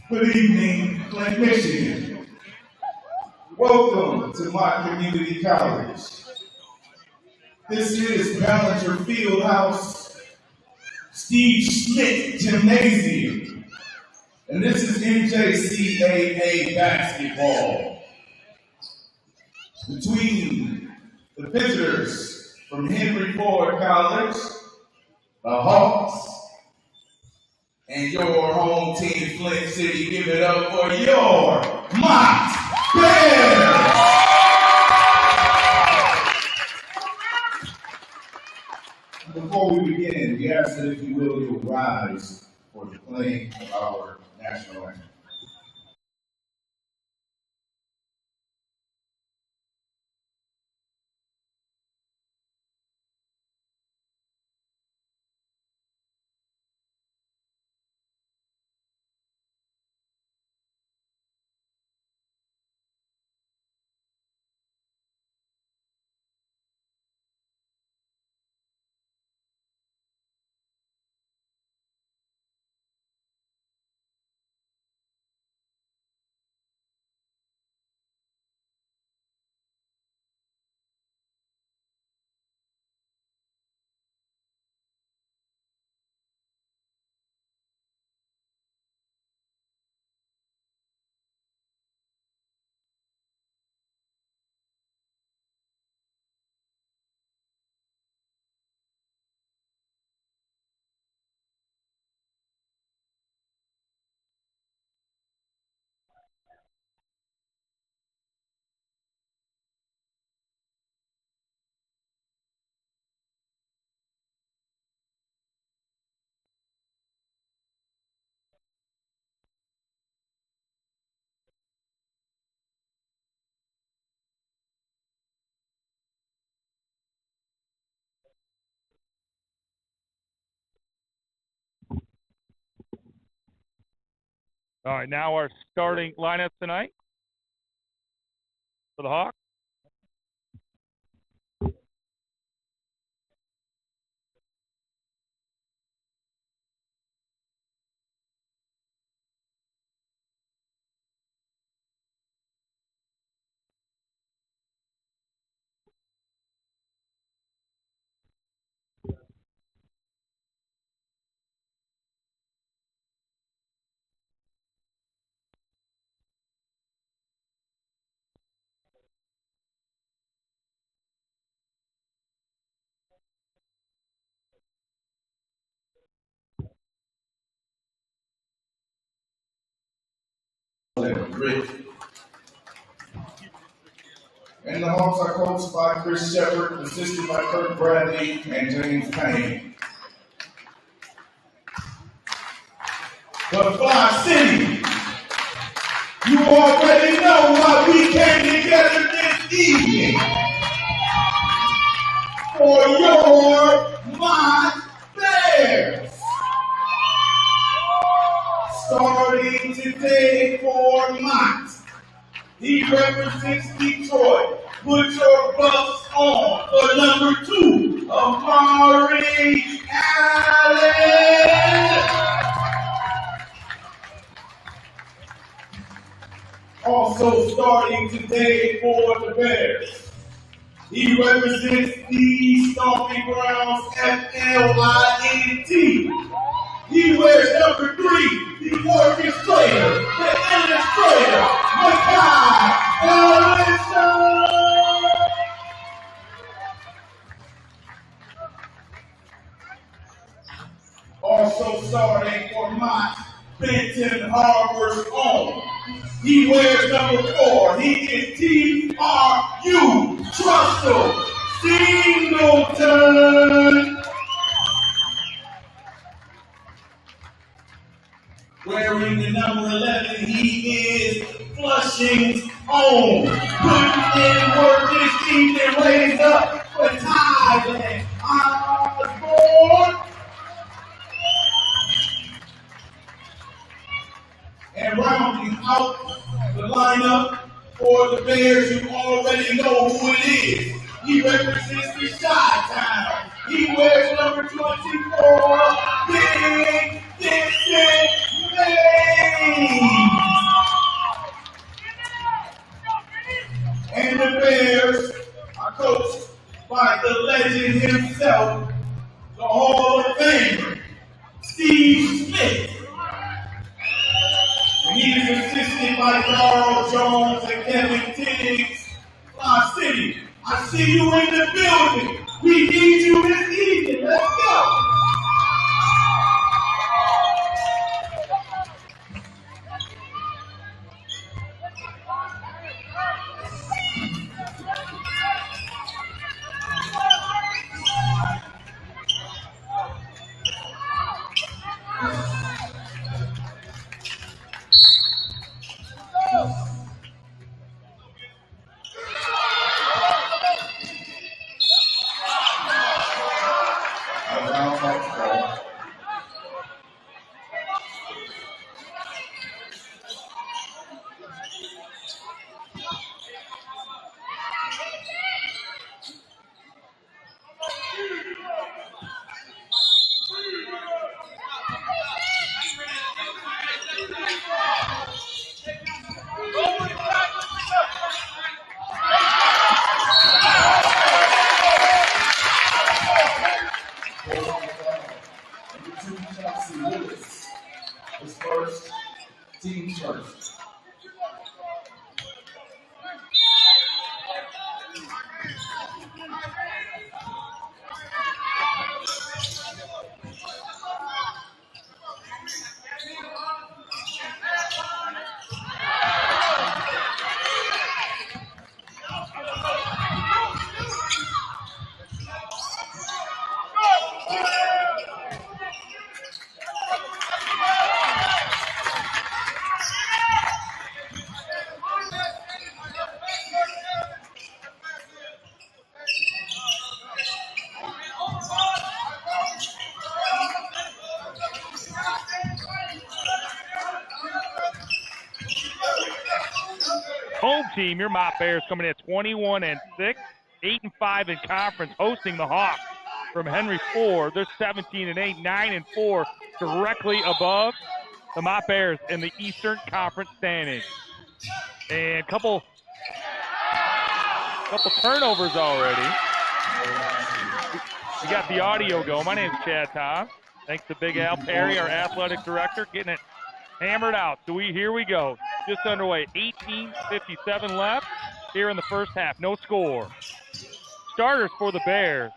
Good evening, Flint, Michigan. Welcome to Mott Community College. This is Ballinger Fieldhouse, Steve Schmidt Gymnasium, and this is NJCAA basketball. Between the visitors from Henry Ford College, the Hawks, and your home team, Flint City, give it up for your Mott Bears! Before we begin, we ask that if you will, you will rise for the playing of our national anthem. All right, now our starting lineup tonight for the Hawks. And the Hawks are coached by Chris Shepard, assisted by Kirk Bradley and James Payne. But Fly City, you already know why we came together this evening for your Mott Bears. Starting today for Mott, he represents Detroit. Put your bucks on for number 2, Amari Allen. Also starting today for the Bears, he represents the Stomping Grounds FLINT. He wears number 3, the orchestrator, the illustrator, Makai Ellison. Also starting for Mott, Benton Harbor's own. He wears number 4. He is T.R.U. Trussell Singleton. Wearing the number 11, he is Flushing's own. Putting in work this evening, raised up for Thailand. Osborne. And rounding out the lineup for the Bears, you already know who it is. He represents the Chi-Town. He wears number 24, Big Vincent Mays. And the Bears are coached by the legend himself, the Hall of Famer, Steve Smith. And he is assisted by Carl Jones and Kevin Tiggs. Fly City, I see you in the building. We need you this evening. Let's go. First, team first. Home team, your Mott Bears coming in at 21-6, 8-5 in conference, hosting the Hawks from Henry Ford. They're 17-8, 9-4, directly above the Mott Bears in the Eastern Conference standings. And couple turnovers already. We got the audio going. My name's Chad Tom. Thanks to Big Al Perry, our athletic director, getting it hammered out. So here we go. Just underway. 18:57 left here in the first half. No score. Starters for the Bears.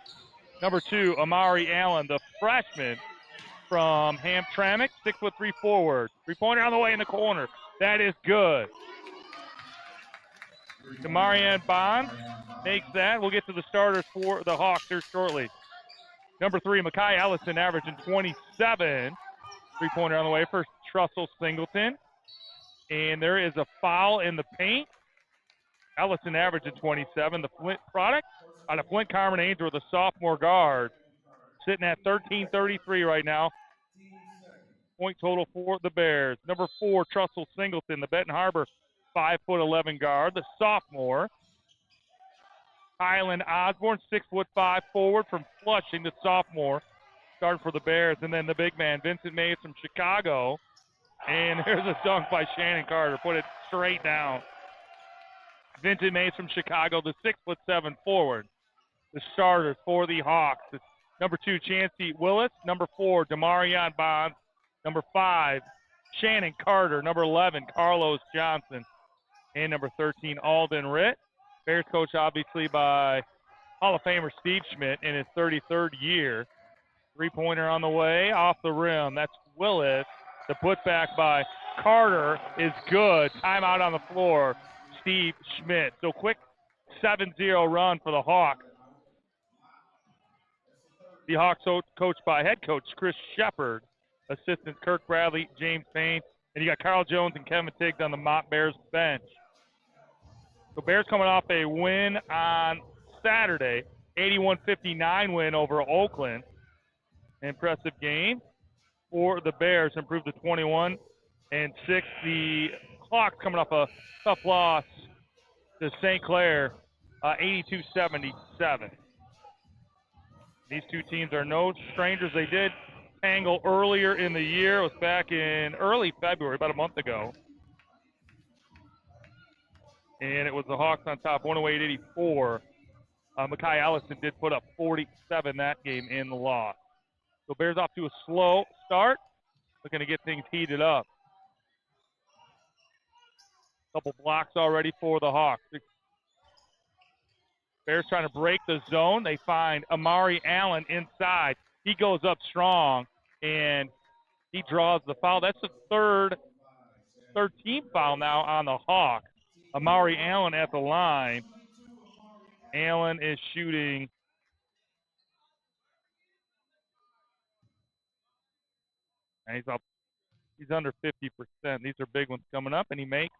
Number 2, Amari Allen, the freshman from Hamtramck, 6'3" forward. 3-pointer on the way in the corner. That is good. Demarian Bond makes that. We'll get to the starters for the Hawks here shortly. Number 3, Mekhi Ellison, averaging 27. 3-pointer on the way for Trussell Singleton. And there is a foul in the paint. Ellison averaging 27. The Flint product out of Flint Carmen Angel, the sophomore guard, sitting at 13:33 right now. Point total for the Bears. Number 4, Trussell Singleton, the Benton Harbor 5'11" guard, the sophomore. Kylan Osborne, 6'5" forward from Flushing, the sophomore, starting for the Bears. And then the big man, Vincent Mays from Chicago. And there's a dunk by Shannon Carter. Put it straight down. Vincent Mays from Chicago, the 6'7" forward. The starters for the Hawks. It's number 2, Chancey Willis. Number 4, Demarion Bonds. Number 5, Shannon Carter. Number 11, Carlos Johnson. And number 13, Alden Ritt. Bears coach, obviously, by Hall of Famer Steve Schmidt in his 33rd year. 3-pointer on the way, off the rim. That's Willis. The putback by Carter is good. Timeout on the floor, Steve Schmidt. So quick 7-0 run for the Hawks. The Hawks coached by head coach Chris Shepard, assistants Kirk Bradley, James Payne, and you got Carl Jones and Kevin Tiggs on the Mott Bears bench. So Bears coming off a win on Saturday, 81-59 win over Oakland. Impressive game for the Bears, improved to 21-6. The Hawks coming off a tough loss to St. Clair 82-77. These two teams are no strangers. They did tangle earlier in the year. It was back in early February, about a month ago. And it was the Hawks on top, 108-84. Mackay Allison did put up 47 that game in the loss. So Bears off to a slow start. Looking to get things heated up. Couple blocks already for the Hawks. Bears trying to break the zone. They find Amari Allen inside. He goes up strong, and he draws the foul. That's the third team foul now on the Hawks. Amari Allen at the line. Allen is shooting. And he's up. He's under 50%. These are big ones coming up, and he makes.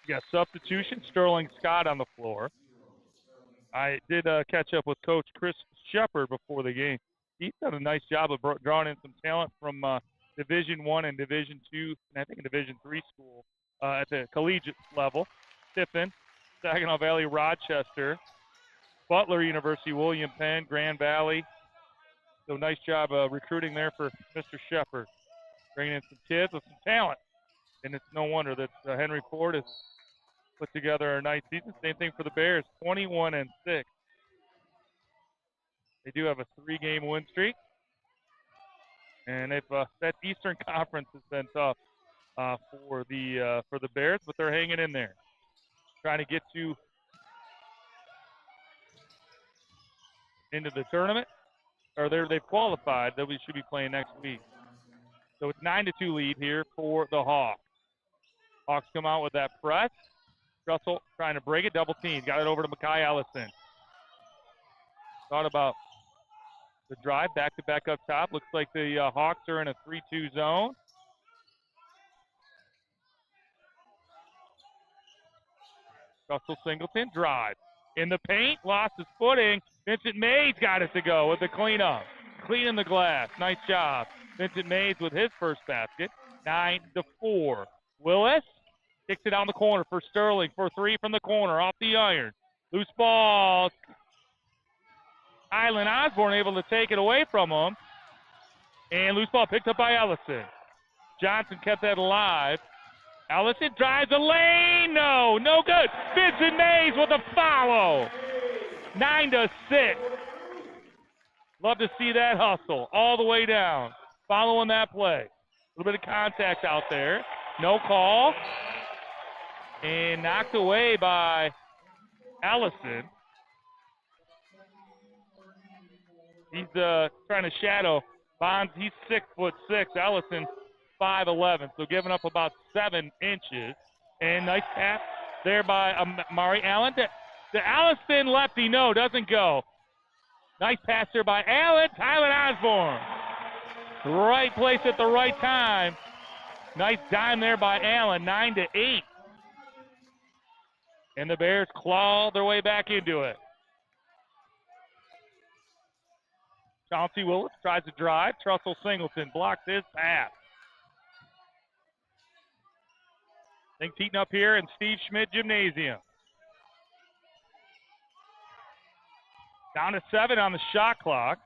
You got substitution. Sterling Scott on the floor. I did catch up with Coach Chris Shepard before the game. He's done a nice job of drawing in some talent from Division I and Division II, and I think a Division III school at the collegiate level. Tiffin, Saginaw Valley, Rochester, Butler University, William Penn, Grand Valley. So nice job recruiting there for Mr. Shepard. Bringing in some kids with some talent. And it's no wonder that Henry Ford has put together a nice season. Same thing for the Bears, 21-6. They do have a 3-game win streak. And they've, that Eastern Conference has been tough for the Bears, but they're hanging in there. Trying to get into the tournament. Or they've qualified. That we should be playing next week. So it's 9-2 lead here for the Hawks. Hawks come out with that press. Russell trying to break it, double team. Got it over to Mackay Allison. Thought about the drive, back up top. Looks like the Hawks are in a 3-2 zone. Russell Singleton drive. In the paint, lost his footing. Vincent Mays got it to go with the cleanup. Cleaning the glass. Nice job. Vincent Mays with his first basket. 9-4. Willis kicks it down the corner for Sterling for 3 from the corner off the iron. Loose ball. Island Osborne able to take it away from him. And loose ball picked up by Ellison. Johnson kept that alive. Ellison drives the lane. No good. Vincent Mays with a follow. 9-6. Love to see that hustle all the way down. Following that play. A little bit of contact out there. No call. And knocked away by Ellison. He's trying to shadow Bonds. He's 6'6". Ellison 5'11", so giving up about 7 inches. And nice tap there by Amari Allen. The Allison lefty, no, doesn't go. Nice pass there by Allen. Tyler Osborne. Right place at the right time. Nice dime there by Allen, 9-8. And the Bears claw their way back into it. Chauncey Willis tries to drive. Trussell Singleton blocks his pass. Things heating up here in Steve Schmidt Gymnasium. Down to 7 on the shot clock.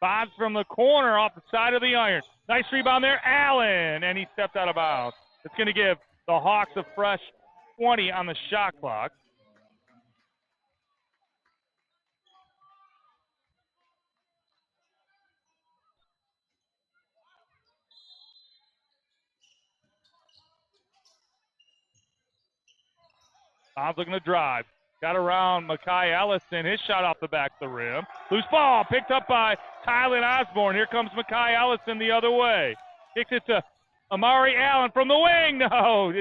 Bonds from the corner off the side of the iron. Nice rebound there, Allen, and he stepped out of bounds. It's going to give the Hawks a fresh 20 on the shot clock. Bonds looking to drive. Got around Mackay Allison. His shot off the back of the rim. Loose ball picked up by Tylen Osborne. Here comes Mackay Allison the other way. Kicks it to Amari Allen from the wing. No.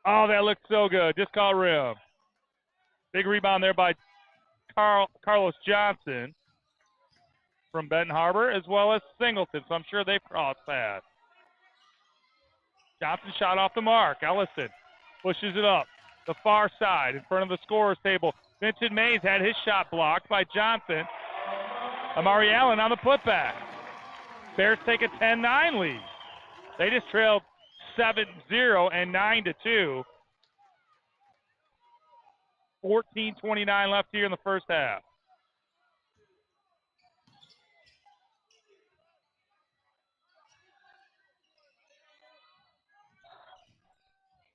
That looked so good. Just caught rim. Big rebound there by Carlos Johnson from Benton Harbor, as well as Singleton. So I'm sure they've crossed paths. Johnson shot off the mark. Ellison pushes it up the far side in front of the scorer's table. Vincent Mays had his shot blocked by Johnson. Amari Allen on the putback. Bears take a 10-9 lead. They just trailed 7-0 and 9-2. 14:29 left here in the first half.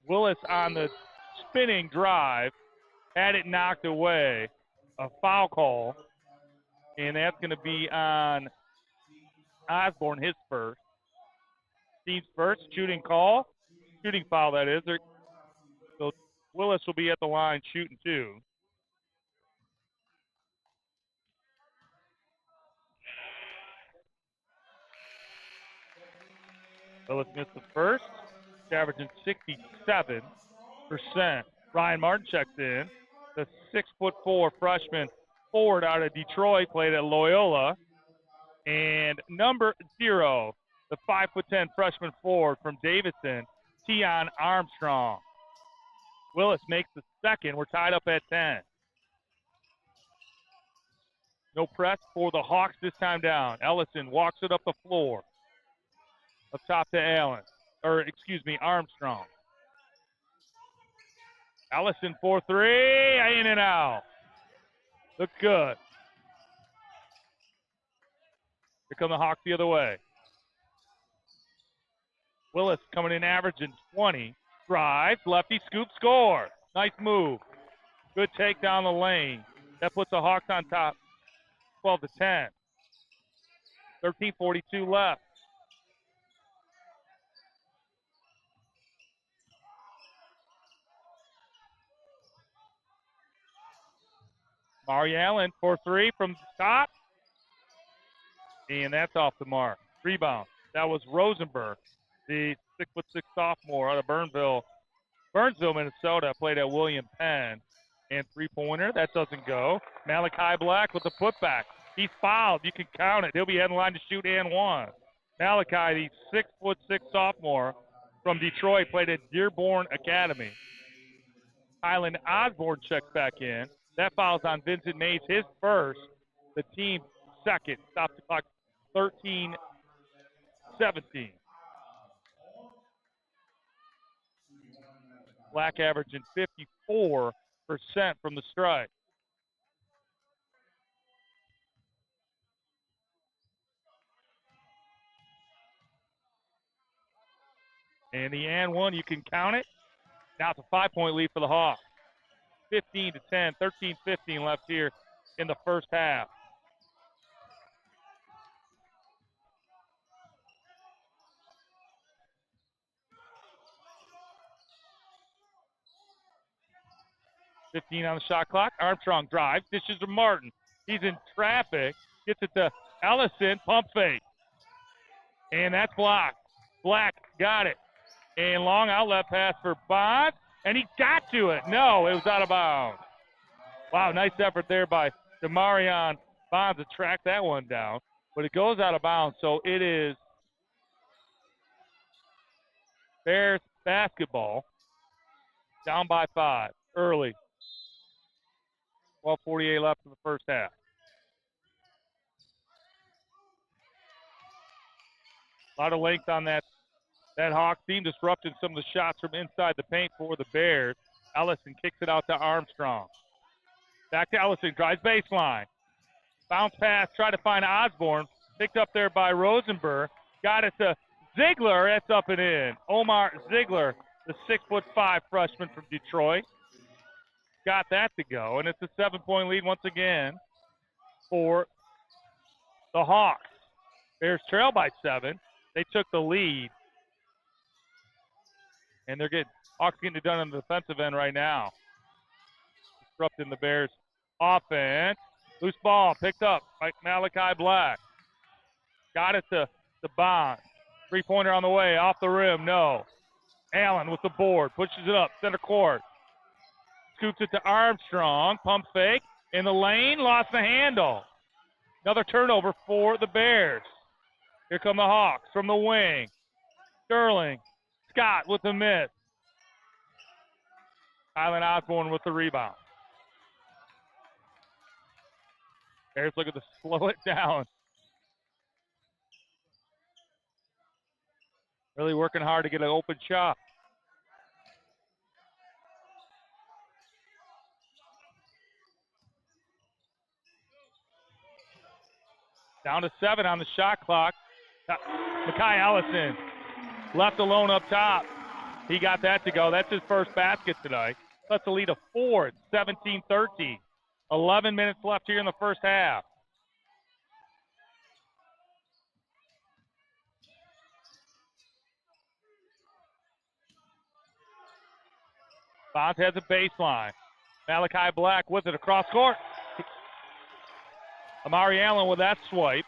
Willis on the spinning drive, had it knocked away. A foul call, and that's going to be on Osborne, his first. Team's first shooting call, shooting foul, that is. So Willis will be at the line shooting two. Willis missed the first, averaging 67%. Ryan Martin checks in. The 6'4" freshman forward out of Detroit, played at Loyola. And number 0, the 5'10" freshman forward from Davidson, Tion Armstrong. Willis makes the second. We're tied up at 10. No press for the Hawks this time down. Ellison walks it up the floor. Up top to Armstrong. Ellison 4-3, in and out. Look good. Here come the Hawks the other way. Willis coming in averaging 20. Drives, lefty, scoop, score. Nice move. Good take down the lane. That puts the Hawks on top, 12-10. 13:42 left. Mari Allen, 4-3 from the top. And that's off the mark. Rebound. That was Rosenberg, the 6'6" sophomore out of Burnsville, Minnesota, played at William Penn. And three-pointer, that doesn't go. Malachi Black with the putback. He's fouled. You can count it. He'll be heading line to shoot and one. Malachi, the 6'6" sophomore from Detroit, played at Dearborn Academy. Highland Osborne checks back in. That foul's on Vincent Mays, his first. The team second. Stops the clock 13-17. Black averaging 54% from the strike. And the and one, you can count it. Now it's a 5-point lead for the Hawks. 15-10, 13-15 left here in the first half. $15 on the shot clock. Armstrong drives, dishes to Martin. He's in traffic, gets it to Ellison, pump fake. And that's blocked. Black got it. And long outlet pass for Bond, and he got to it. No, it was out of bounds. Wow, nice effort there by Demarion Bonds to track that one down. But it goes out of bounds, so it is Bears basketball. Down by 5 early. 12:48 left in the first half. A lot of length on that Hawks team, disrupting some of the shots from inside the paint for the Bears. Ellison kicks it out to Armstrong. Back to Ellison, drives baseline. Bounce pass, try to find Osborne. Picked up there by Rosenberg. Got it to Ziegler. That's up and in. Omar Ziegler, the 6'5" freshman from Detroit. Got that to go, and it's a 7-point lead once again for the Hawks. Bears trail by 7. They took the lead. And Hawks getting it done on the defensive end right now. Disrupting the Bears' offense. Loose ball picked up by Malachi Black. Got it to Bond. Three-pointer on the way, off the rim, no. Allen with the board, pushes it up, center court. Scoops it to Armstrong, pump fake, in the lane, lost the handle. Another turnover for the Bears. Here come the Hawks from the wing. Sterling, Scott with the miss. Highland Osborne with the rebound. Bears looking to slow it down. Really working hard to get an open shot. Down to 7 on the shot clock. Makai Allison left alone up top. He got that to go. That's his first basket tonight. That's a lead of 4. It's 17-13. 11 minutes left here in the first half. Bonds has a baseline. Malachi Black with it across court. Amari Allen with that swipe.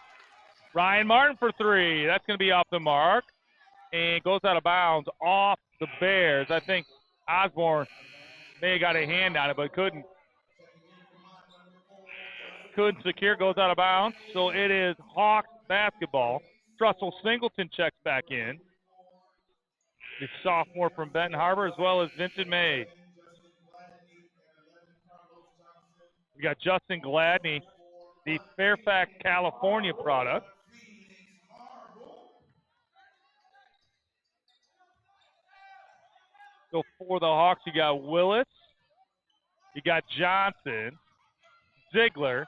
Ryan Martin for 3. That's going to be off the mark. And goes out of bounds off the Bears. I think Osborne may have got a hand on it, but couldn't secure. Goes out of bounds. So it is Hawks basketball. Russell Singleton checks back in. The sophomore from Benton Harbor, as well as Vincent May. We got Justin Gladney, the Fairfax, California product. So for the Hawks, you got Willis, you got Johnson, Ziegler,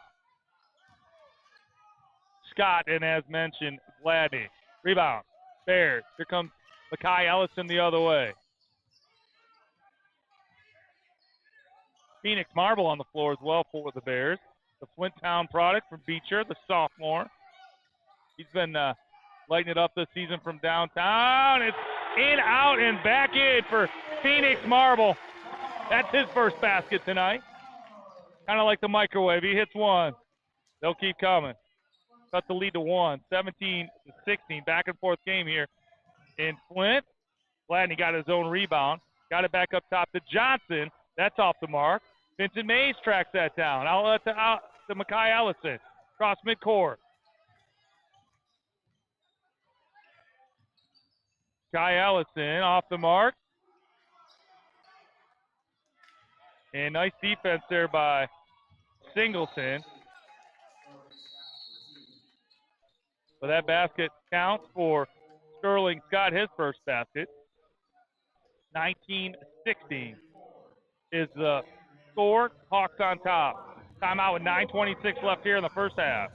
Scott, and as mentioned, Gladney. Rebound, Bears. Here comes Makai Ellison the other way. Phoenix Marble on the floor as well for the Bears. The Flint Town product from Beecher, the sophomore. He's been lighting it up this season from downtown. It's in, out, and back in for Phoenix Marble. That's his first basket tonight. Kind of like the microwave. He hits one. They'll keep coming. Cut the lead to 1. 17-16. Back and forth game here in Flint. Gladney got his own rebound. Got it back up top to Johnson. That's off the mark. Vincent Mays tracks that down. Outlet to Makai Ellison. Cross midcourt. Makai Ellison off the mark. And nice defense there by Singleton. But that basket counts for Sterling Scott, his first basket. 19-16 is the score. Hawks on top. Timeout with 9:26 left here in the first half.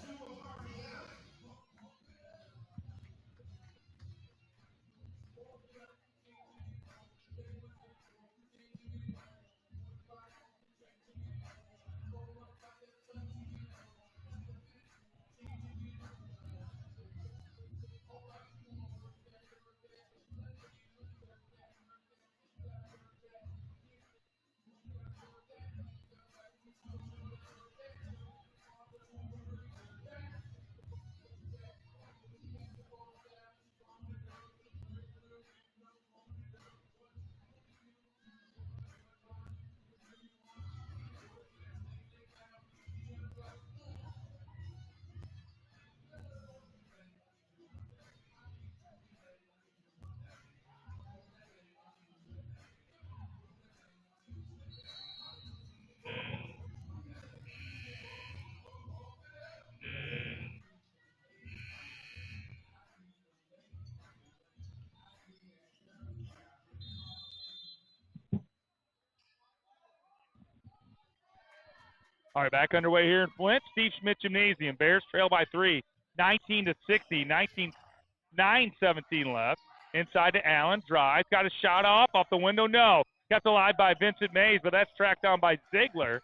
All right, back underway here in Flint. Steve Schmidt Gymnasium. Bears trail by 3, 19-60, 9:17 left. Inside to Allen. Drives. Got a shot off the window. No. Kept alive by Vincent Mays, but that's tracked down by Ziegler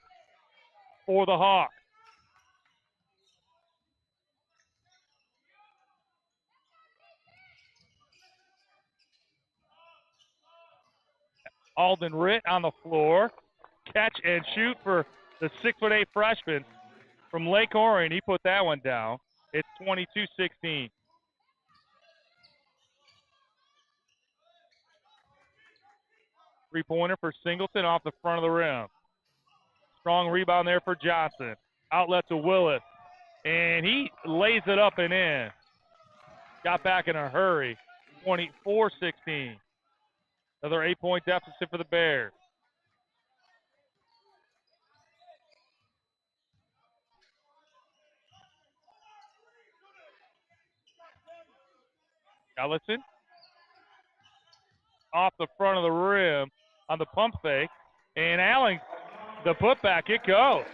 for the Hawks. Alden Ritt on the floor. Catch and shoot for the 6'8" freshman from Lake Orion. He put that one down. It's 22-16. Three-pointer for Singleton off the front of the rim. Strong rebound there for Johnson. Outlet to Willis. And he lays it up and in. Got back in a hurry. 24-16. Another 8-point deficit for the Bears. Ellison off the front of the rim on the pump fake. And Allen, the putback, it goes.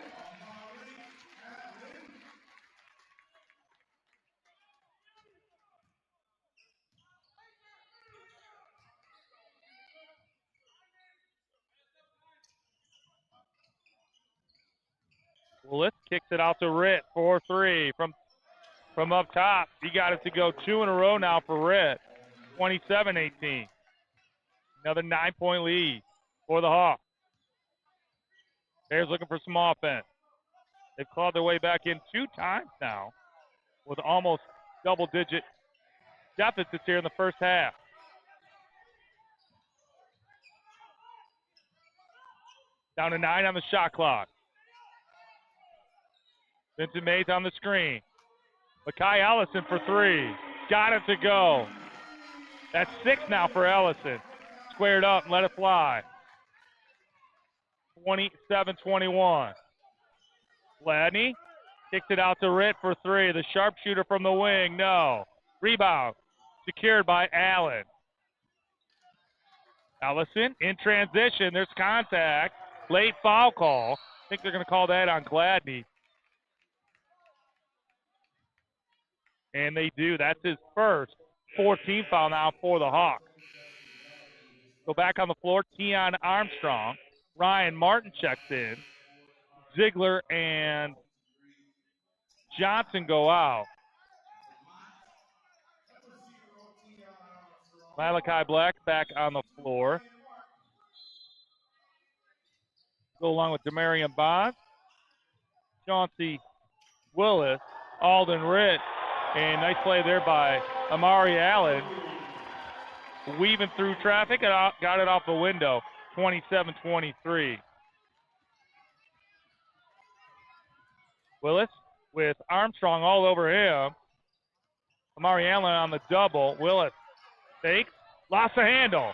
Willis kicks it out to Ritt, 4-3 from up top. He got it to go 2 in a row now for Ritt, 27-18. Another 9-point lead for the Hawks. Bears looking for some offense. They've clawed their way back in 2 times now with almost double-digit deficits here in the first half. Down to 9 on the shot clock. Vincent Mays on the screen. Makai Ellison for 3. Got it to go. That's 6 now for Ellison. Squared up and let it fly. 27-21. Gladney kicks it out to Ritt for 3. The sharpshooter from the wing, no. Rebound secured by Allen. Ellison in transition. There's contact. Late foul call. I think they're going to call that on Gladney. And they do. That's his first 14th foul now for the Hawks. Go back on the floor. Keon Armstrong. Ryan Martin checks in. Ziegler and Johnson go out. Malachi Black back on the floor. Go along with Demarion Bond, Chauncey Willis, Alden Ritt, and nice play there by Amari Allen. Weaving through traffic and got it off the window, 27-23. Willis with Armstrong all over him. Amari Allen on the double. Willis fakes, lost the handle,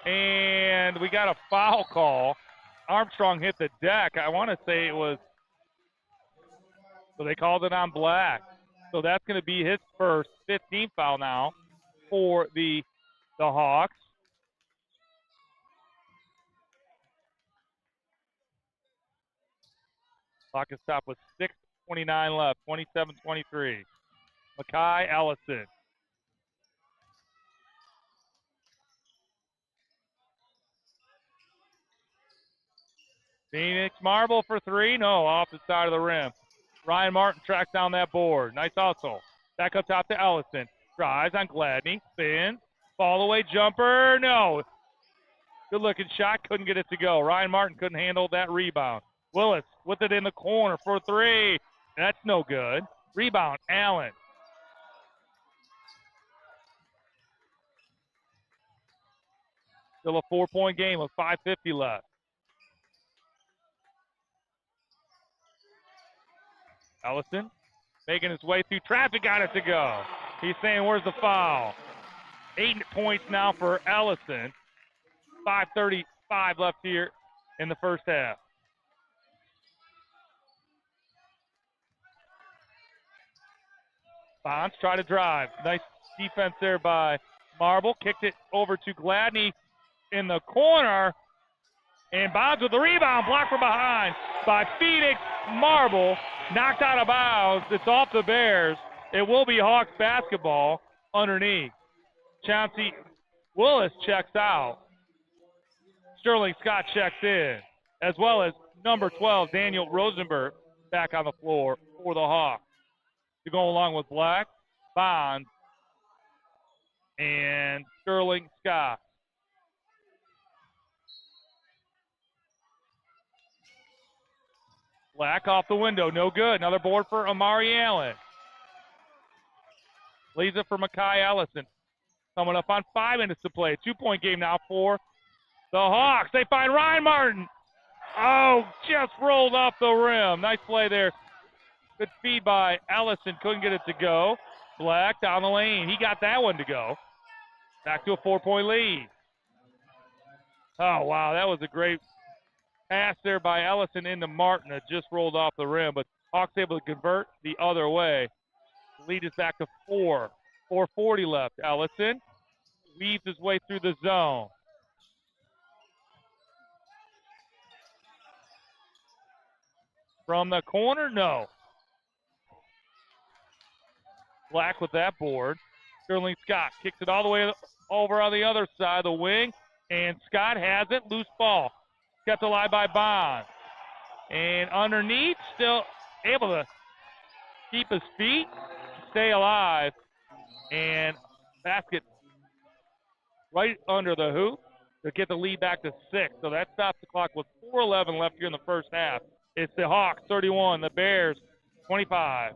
and we got a foul call. Armstrong hit the deck. I want to say it was, so they called it on Black. So that's going to be his first 15th foul now for the Hawks. Clock is stopped with 6:29 left, 27-23. Makai Ellison. Phoenix Marble for 3. No, off the side of the rim. Ryan Martin tracks down that board. Nice hustle. Back up top to Ellison. Drives on Gladney. Spins. Fall away jumper. No. Good looking shot. Couldn't get it to go. Ryan Martin couldn't handle that rebound. Willis with it in the corner for 3. That's no good. Rebound. Allen. Still a 4-point game with 5:50 left. Ellison making his way through traffic, got it to go. He's saying, where's the foul? 8 points now for Ellison. 5:35 left here in the first half. Bonds try to drive. Nice defense there by Marble. Kicked it over to Gladney in the corner. And Bonds with the rebound, blocked from behind by Phoenix Marble. Knocked out of bounds. It's off the Bears. It will be Hawks basketball underneath. Chauncey Willis checks out. Sterling Scott checks in, as well as number 12, Daniel Rosenberg, back on the floor for the Hawks. To go along with Black, Bonds, and Sterling Scott. Black off the window, no good. Another board for Amari Allen. Leaves it for Makai Ellison. Coming up on 5 minutes to play. 2-point game now for the Hawks. They find Ryan Martin. Oh, just rolled off the rim. Nice play there. Good feed by Ellison. Couldn't get it to go. Black down the lane. He got that one to go. Back to a 4-point lead. Oh, wow. That was a great pass there by Ellison into Martin. It just rolled off the rim, but Hawks able to convert the other way. The lead is back to 4. 4:40 left. Ellison weaves his way through the zone. From the corner, no. Black with that board. Sterling Scott kicks it all the way over on the other side of the wing, and Scott has it. Loose ball. Kept alive by Bond. And underneath, still able to keep his feet, stay alive, and basket right under the hoop to get the lead back to 6. So that stops the clock with 4:11 left here in the first half. It's the Hawks 31, the Bears 25.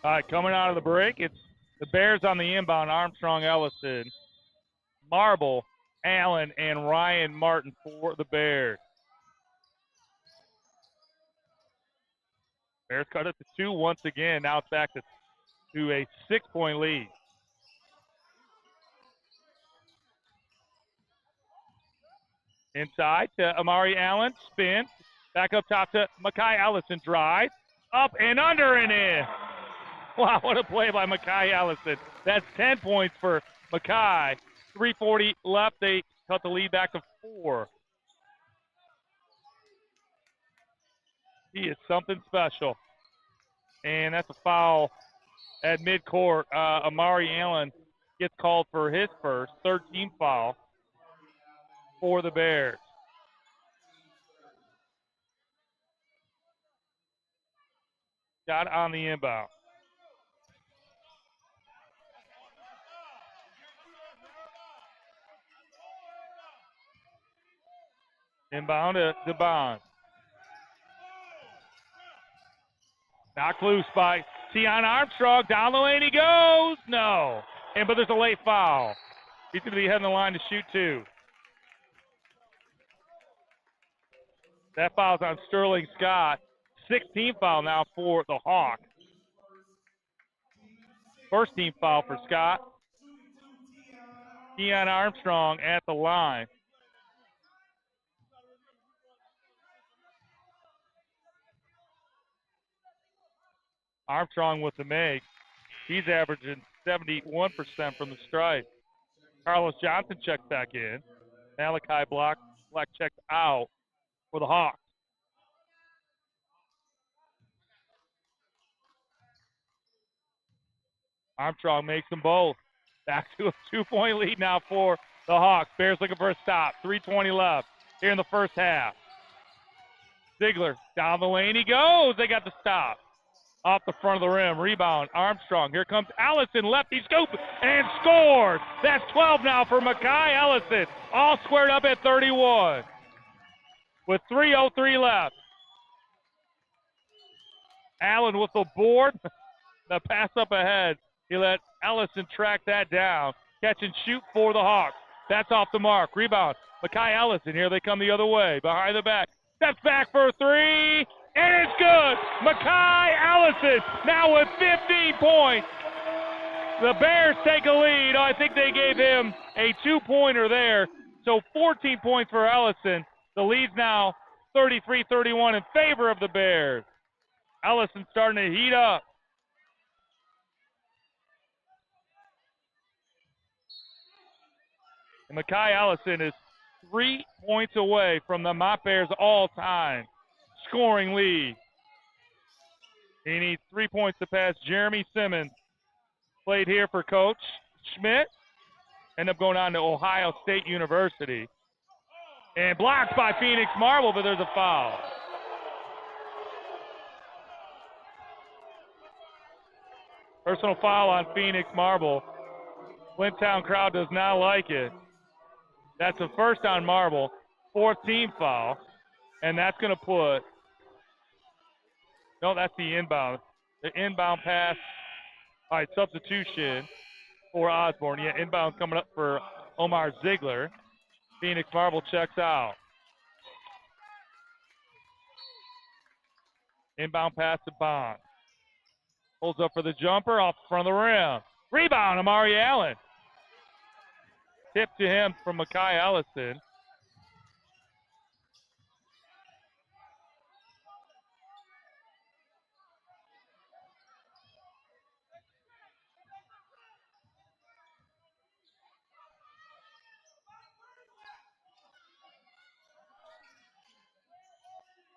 All right, coming out of the break, it's the Bears on the inbound. Armstrong, Ellison, Marble, Allen, and Ryan Martin for the Bears. Bears cut it to 2 once again. Now it's back to a 6-point lead. Inside to Amari Allen, spin. Back up top to Makai Allison, drive. Up and under and in. Wow, what a play by Makai Allison. That's 10 points for Makai. 3:40 left. They cut the lead back to 4. He is something special. And that's a foul at midcourt. Amari Allen gets called for his first 13th foul for the Bears. Got on the inbound. Inbound to DeBond. Knocked loose by Tion Armstrong. Down the lane he goes. No. But there's a late foul. He's going to be heading the line to shoot 2. That foul's on Sterling Scott. 16th foul now for the Hawks. First team foul for Scott. Tion Armstrong at the line. Armstrong with the make. He's averaging 71% from the stripe. Carlos Johnson checks back in. Malachi Black checked out for the Hawks. Armstrong makes them both. Back to a 2-point lead now for the Hawks. Bears looking for a stop. 3:20 left here in the first half. Ziegler down the lane he goes. They got the stop. Off the front of the rim. Rebound. Armstrong. Here comes Allison. Lefty scoop and scores. That's 12 now for Makai Allison. All squared up at 31 with 3:03 left. Allen with the board. The pass up ahead. He let Ellison track that down. Catch and shoot for the Hawks. That's off the mark. Rebound. Makai Ellison. Here they come the other way. Behind the back. Steps back for 3. And it's good. Makai Allison now with 15 points. The Bears take a lead. I think they gave him a 2-pointer there. So 14 points for Ellison. The lead's now 33-31 in favor of the Bears. Ellison starting to heat up. And Makai Allison is 3 points away from the Mott Bears all-time scoring lead. He needs 3 points to pass Jeremy Simmons. Played here for Coach Schmidt. Ended up going on to Ohio State University. And blocked by Phoenix Marble, but there's a foul. Personal foul on Phoenix Marble. Flinttown crowd does not like it. That's the first on Marble, 4th team foul. And that's going to put, no, that's the inbound. The inbound pass, all right, substitution for Osborne. Yeah, inbound coming up for Omar Ziegler. Phoenix Marble checks out. Inbound pass to Bond. Pulls up for the jumper off the front of the rim. Rebound, Amari Allen. Tip to him from Makai Ellison.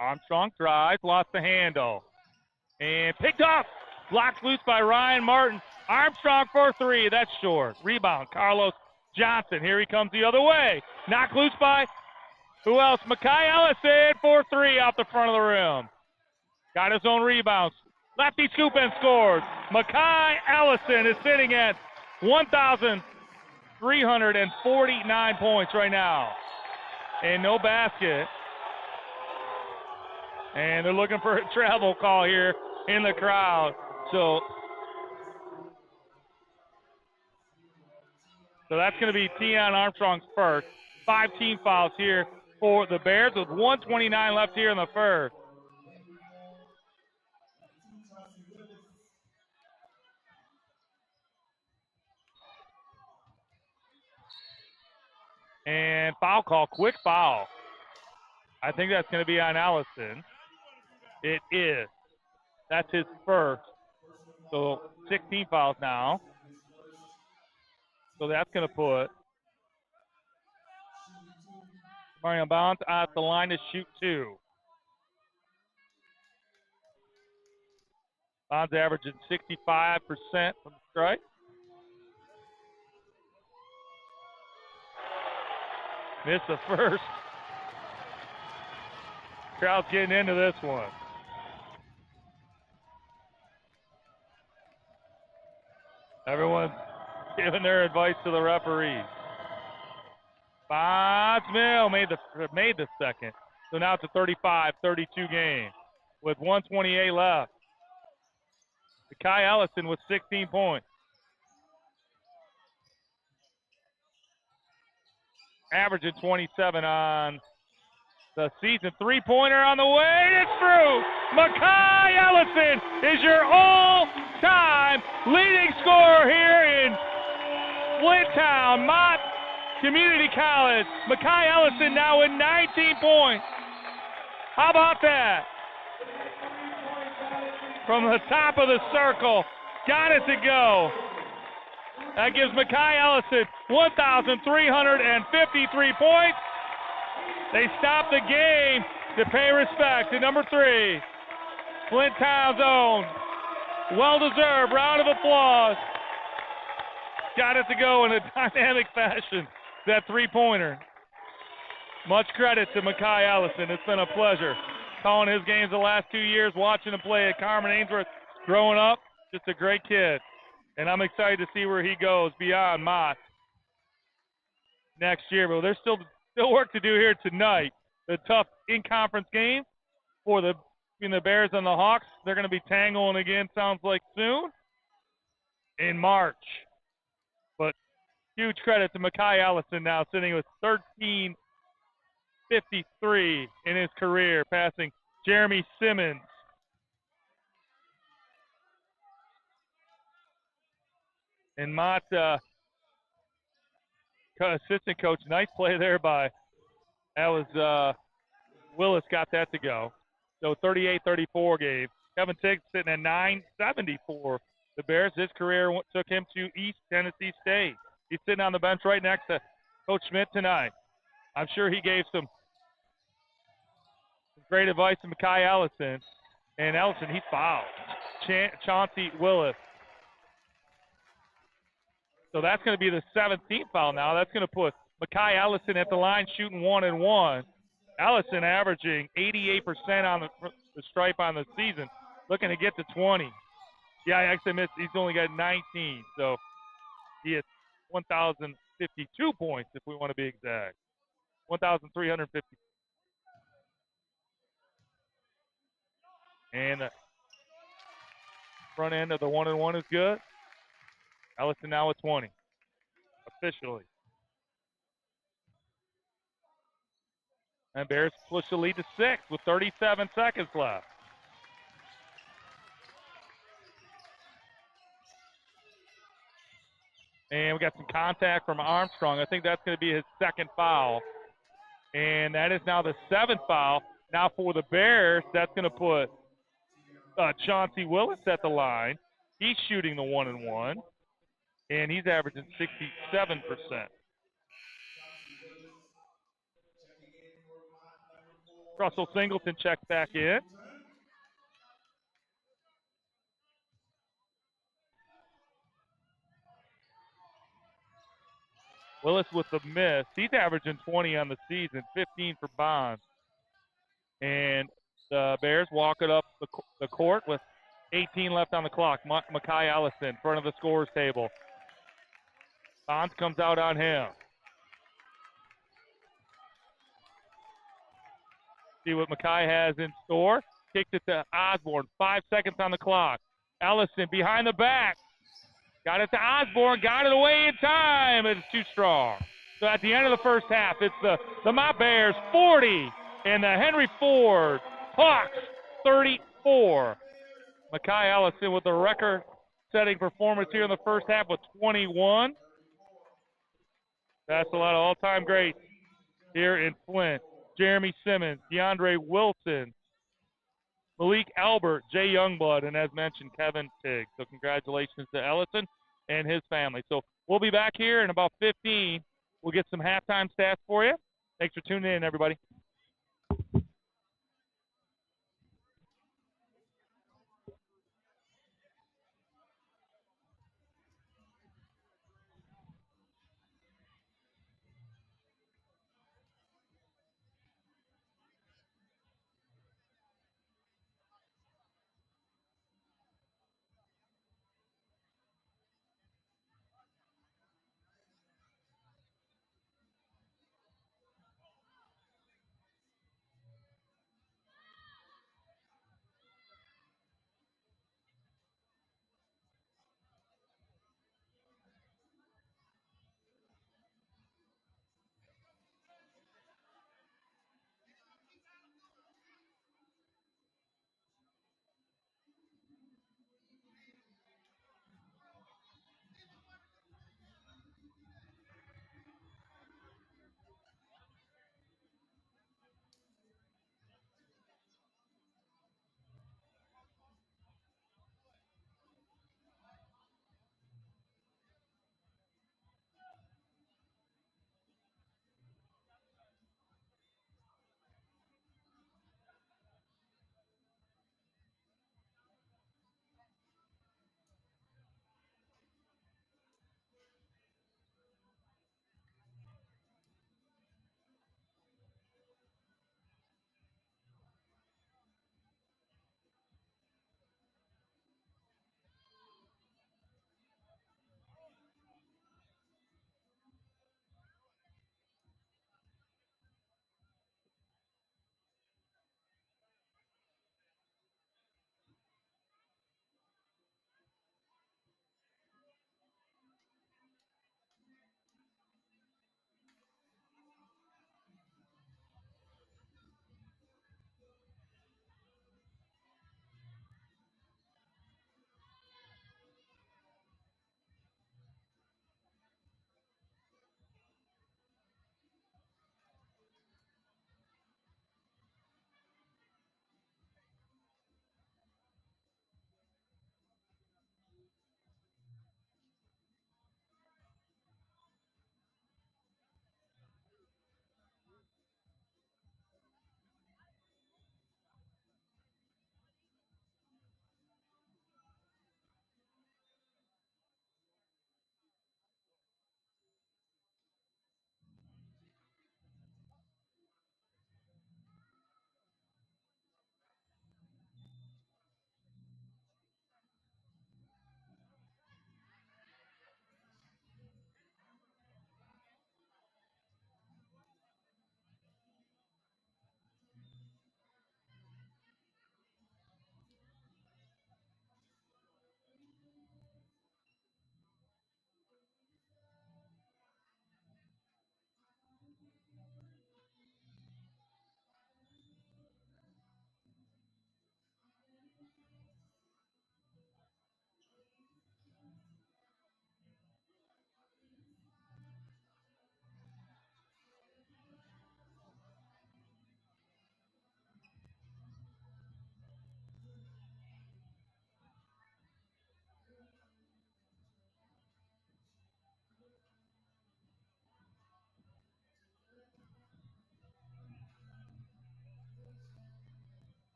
Armstrong drives, lost the handle. And picked up. Blocked loose by Ryan Martin. Armstrong for three. That's short. Rebound, Carlos Johnson. Here he comes the other way. Knocked loose by who else? Makai Ellison for three off the front of the rim. Got his own rebounds. Lefty scoop and scores. Makai Ellison is sitting at 1,349 points right now. And no basket. And they're looking for a travel call here in the crowd. So that's going to be Tion Armstrong's first. 5 team fouls here for the Bears with 1:29 left here in the first. And foul call, quick foul. I think that's going to be on Allison. It is. That's his first. So 16 fouls now. So that's going to put Mario Bonds at the line to shoot 2. Bonds averaging 65% from the strike. Missed the first. Crowd's getting into this one. Everyone's giving their advice to the referees. Bonds Mill made the second. So now it's a 35-32 game with 1:28 left. Makai Ellison with 16 points. Averaging 27 on the season. Three-pointer on the way. It's through. Makai Ellison is your all-time leading scorer here in Flint Town, Mott Community College. Makai Ellison now with 19 points. How about that? From the top of the circle, got it to go. That gives Makai Ellison 1,353 points. They stop the game to pay respect to number 3, Flint Town's own. Well-deserved round of applause. Got it to go in a dynamic fashion, that three-pointer. Much credit to Makai Ellison. It's been a pleasure calling his games the last 2 years, watching him play at Carmen Ainsworth growing up. Just a great kid. And I'm excited to see where he goes beyond Mott next year. But there's still work to do here tonight. The tough in-conference game for the Bears and the Hawks. They're going to be tangling again, sounds like, soon in March. But huge credit to Makai Ellison now sitting with 13.53 in his career, passing Jeremy Simmons. And Mott, assistant coach, nice play there that was Willis got that to go. So 38-34 game. Kevin Tiggs sitting at 970 for the Bears. His career took him to East Tennessee State. He's sitting on the bench right next to Coach Schmidt tonight. I'm sure he gave some great advice to Makai Ellison. And Ellison, he fouled Chauncey Willis. So that's going to be the 17th foul now. That's going to put Makai Ellison at the line shooting 1-1. Ellison averaging 88% on the stripe on the season, looking to get to 20. Yeah, I actually missed. He's only got 19, so he has 1,052 points if we want to be exact. 1,350. And the front end of the 1-1 is good. Ellison now at 20, officially. And Bears push the lead to 6 with 37 seconds left. And we got some contact from Armstrong. I think that's going to be his second foul. And that is now the 7th foul. Now for the Bears, that's going to put Chauncey Willis at the line. He's shooting the 1-and-1, and he's averaging 67%. Russell Singleton checks back in. Willis with the miss. He's averaging 20 on the season, 15 for Bonds. And the Bears walk it up the court with 18 left on the clock. Makai Ellison in front of the scorer's table. Bonds comes out on him. See what Makai has in store. Kicked it to Osborne. 5 seconds on the clock. Ellison behind the back. Got it to Osborne. Got it away in time. It's too strong. So at the end of the first half, it's the Mott Bears 40 and the Henry Ford Hawks 34. Makai Ellison with the record-setting performance here in the first half with 21. That's a lot of all-time greats here in Flint. Jeremy Simmons, DeAndre Wilson, Malik Albert, Jay Youngblood, and as mentioned, Kevin Tigg. So congratulations to Ellison and his family. So we'll be back here in about 15. We'll get some halftime stats for you. Thanks for tuning in, everybody.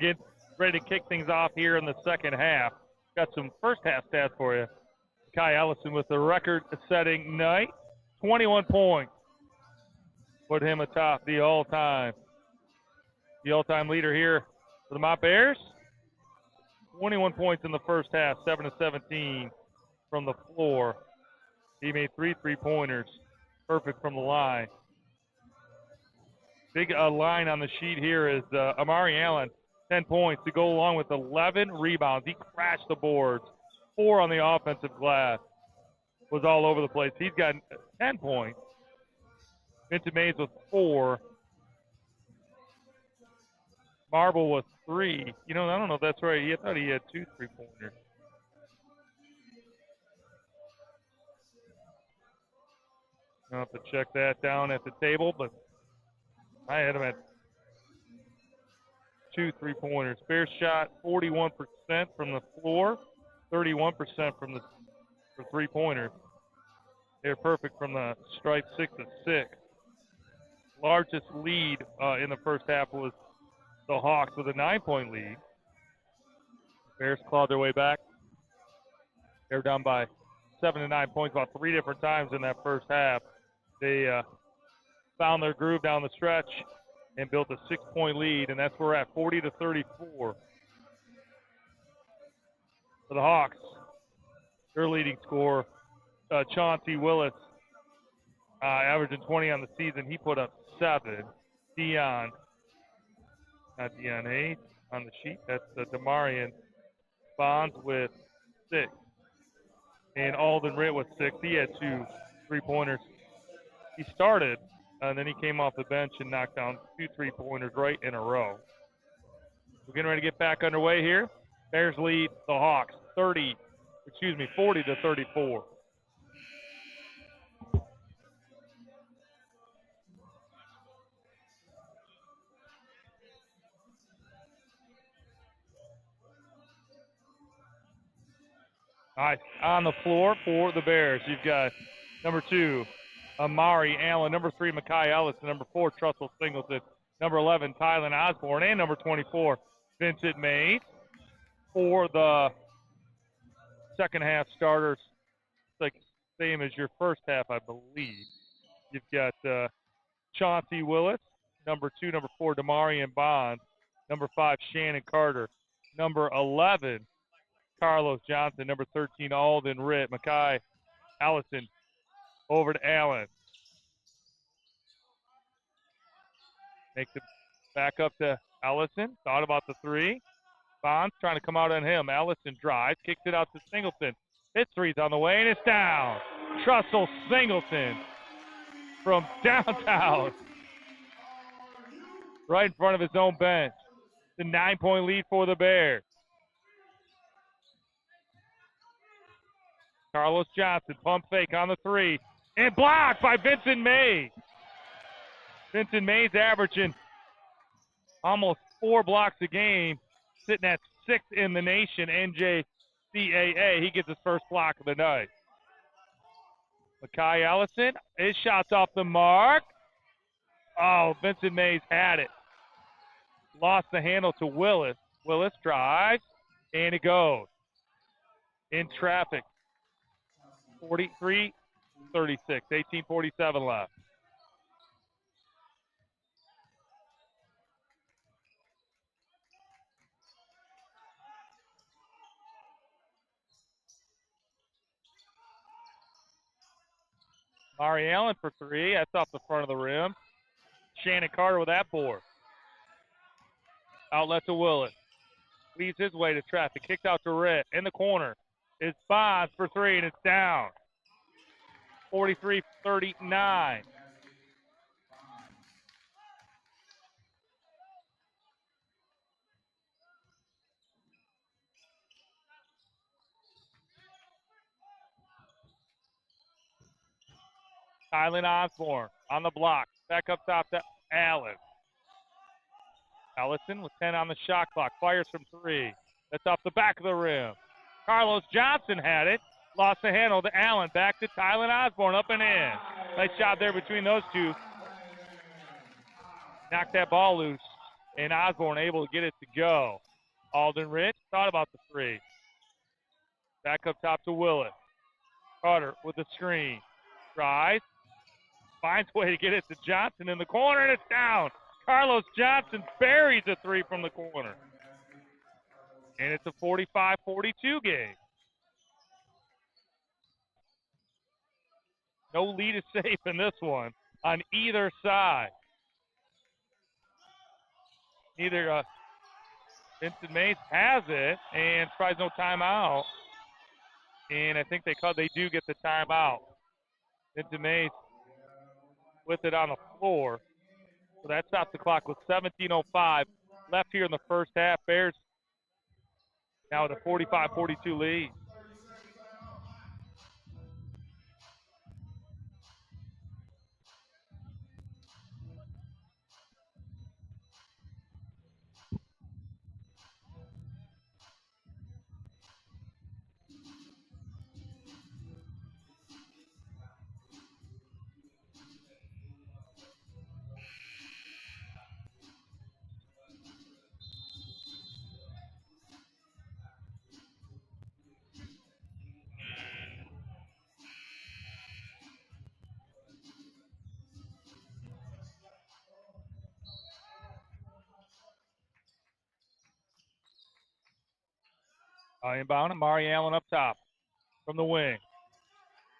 Get ready to kick things off here in the second half. Got some first half stats for you. Kai Allison with the record-setting night, 21 points. Put him atop the all-time leader here for the Mott Bears. 21 points in the first half, 7 of 17 from the floor. He made 3 3-pointers, perfect from the line. Big line on the sheet here is Amari Allen, 10 points to go along with 11 rebounds. He crashed the boards, 4 on the offensive glass. Was all over the place. He's got 10 points. Vincent Mays with 4. Marble with 3. I don't know if that's right. I thought he had 2 3-pointers. I'll have to check that down at the table, but I had him at 2 3-pointers. Bears shot 41% from the floor, 31% from the for 3-pointers. They're perfect from the stripe, 6 of 6. Largest lead in the first half was the Hawks with a 9-point lead. Bears clawed their way back. They're down by 7 to 9 points about 3 different times in that first half. They found their groove down the stretch and built a 6-point lead, and that's where we're at, 40 to 34. For the Hawks, their leading scorer, Chauncey Willis, averaging 20 on the season. He put up 7. Dion Hayes on the sheet. That's Demarion Bonds with 6. And Alden Ritt with 6. He had 2 3-pointers. He started, and then he came off the bench and knocked down 2 3-pointers right in a row. We're getting ready to get back underway here. Bears lead the Hawks 40 to 34. All right, on the floor for the Bears, you've got number 2, Amari Allen, number 3, Makai Ellison, number 4, Trussell Singleton, number 11, Tylen Osborne, and number 24, Vincent Mays. For the second half starters, it's like same as your first half, I believe. You've got Chauncey Willis, number 2, number 4, Demarion Bond, number 5, Shannon Carter, number 11, Carlos Johnson, number 13, Alden Ritt, Makai Allison, over to Allen. Makes it back up to Allison. Thought about the 3. Bonds trying to come out on him. Allison drives, kicks it out to Singleton. His 3's on the way, and it's down. Trussell Singleton from downtown. Right in front of his own bench. The 9-point lead for the Bears. Carlos Johnson, pump fake on the 3. And blocked by Vincent Mays. Vincent Mays averaging almost 4 blocks a game, sitting at 6th in the nation, NJCAA. He gets his first block of the night. Makai Allison, his shot's off the mark. Oh, Vincent Mays had it. Lost the handle to Willis. Willis drives, and it goes. In traffic. 43-36, 18:47 left. Mari Allen for 3. That's off the front of the rim. Shannon Carter with that board. Outlet to Willis. Leads his way to traffic. Kicked out to Ritt. In the corner. It's Bonds for 3, and it's down. 43-39. Tylen Osborne on the block. Back up top to Allen. Allison with 10 on the shot clock. Fires from 3. That's off the back of the rim. Carlos Johnson had it. Lost the handle to Allen. Back to Tylen Osborne. Up and in. Nice job there between those two. Knocked that ball loose. and Osborne able to get it to go. Alden Rich thought about the three. Back up top to Willis. Carter with the screen. Tries. Finds a way to get it to Johnson in the corner, and it's down. Carlos Johnson buries a three from the corner. And it's a 45-42 game. No lead is safe in this one on either side. Neither Vincent Mays has it and tries no timeout. And I think they do get the timeout. Vincent Mays with it on the floor. So that stops the clock with 17:05 left here in the first half. Bears now with a 45-42 lead. Inbound, Amari Allen up top from the wing.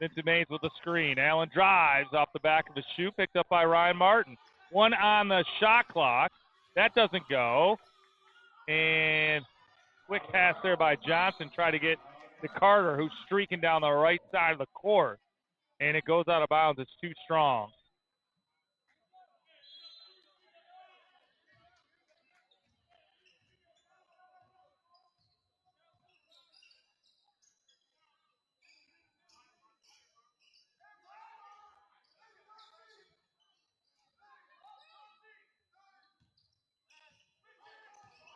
Vincent Mays with the screen. Allen drives off the back of the shoe, picked up by Ryan Martin. One on the shot clock. That doesn't go. And quick pass there by Johnson, try to get to Carter, who's streaking down the right side of the court. And it goes out of bounds. It's too strong.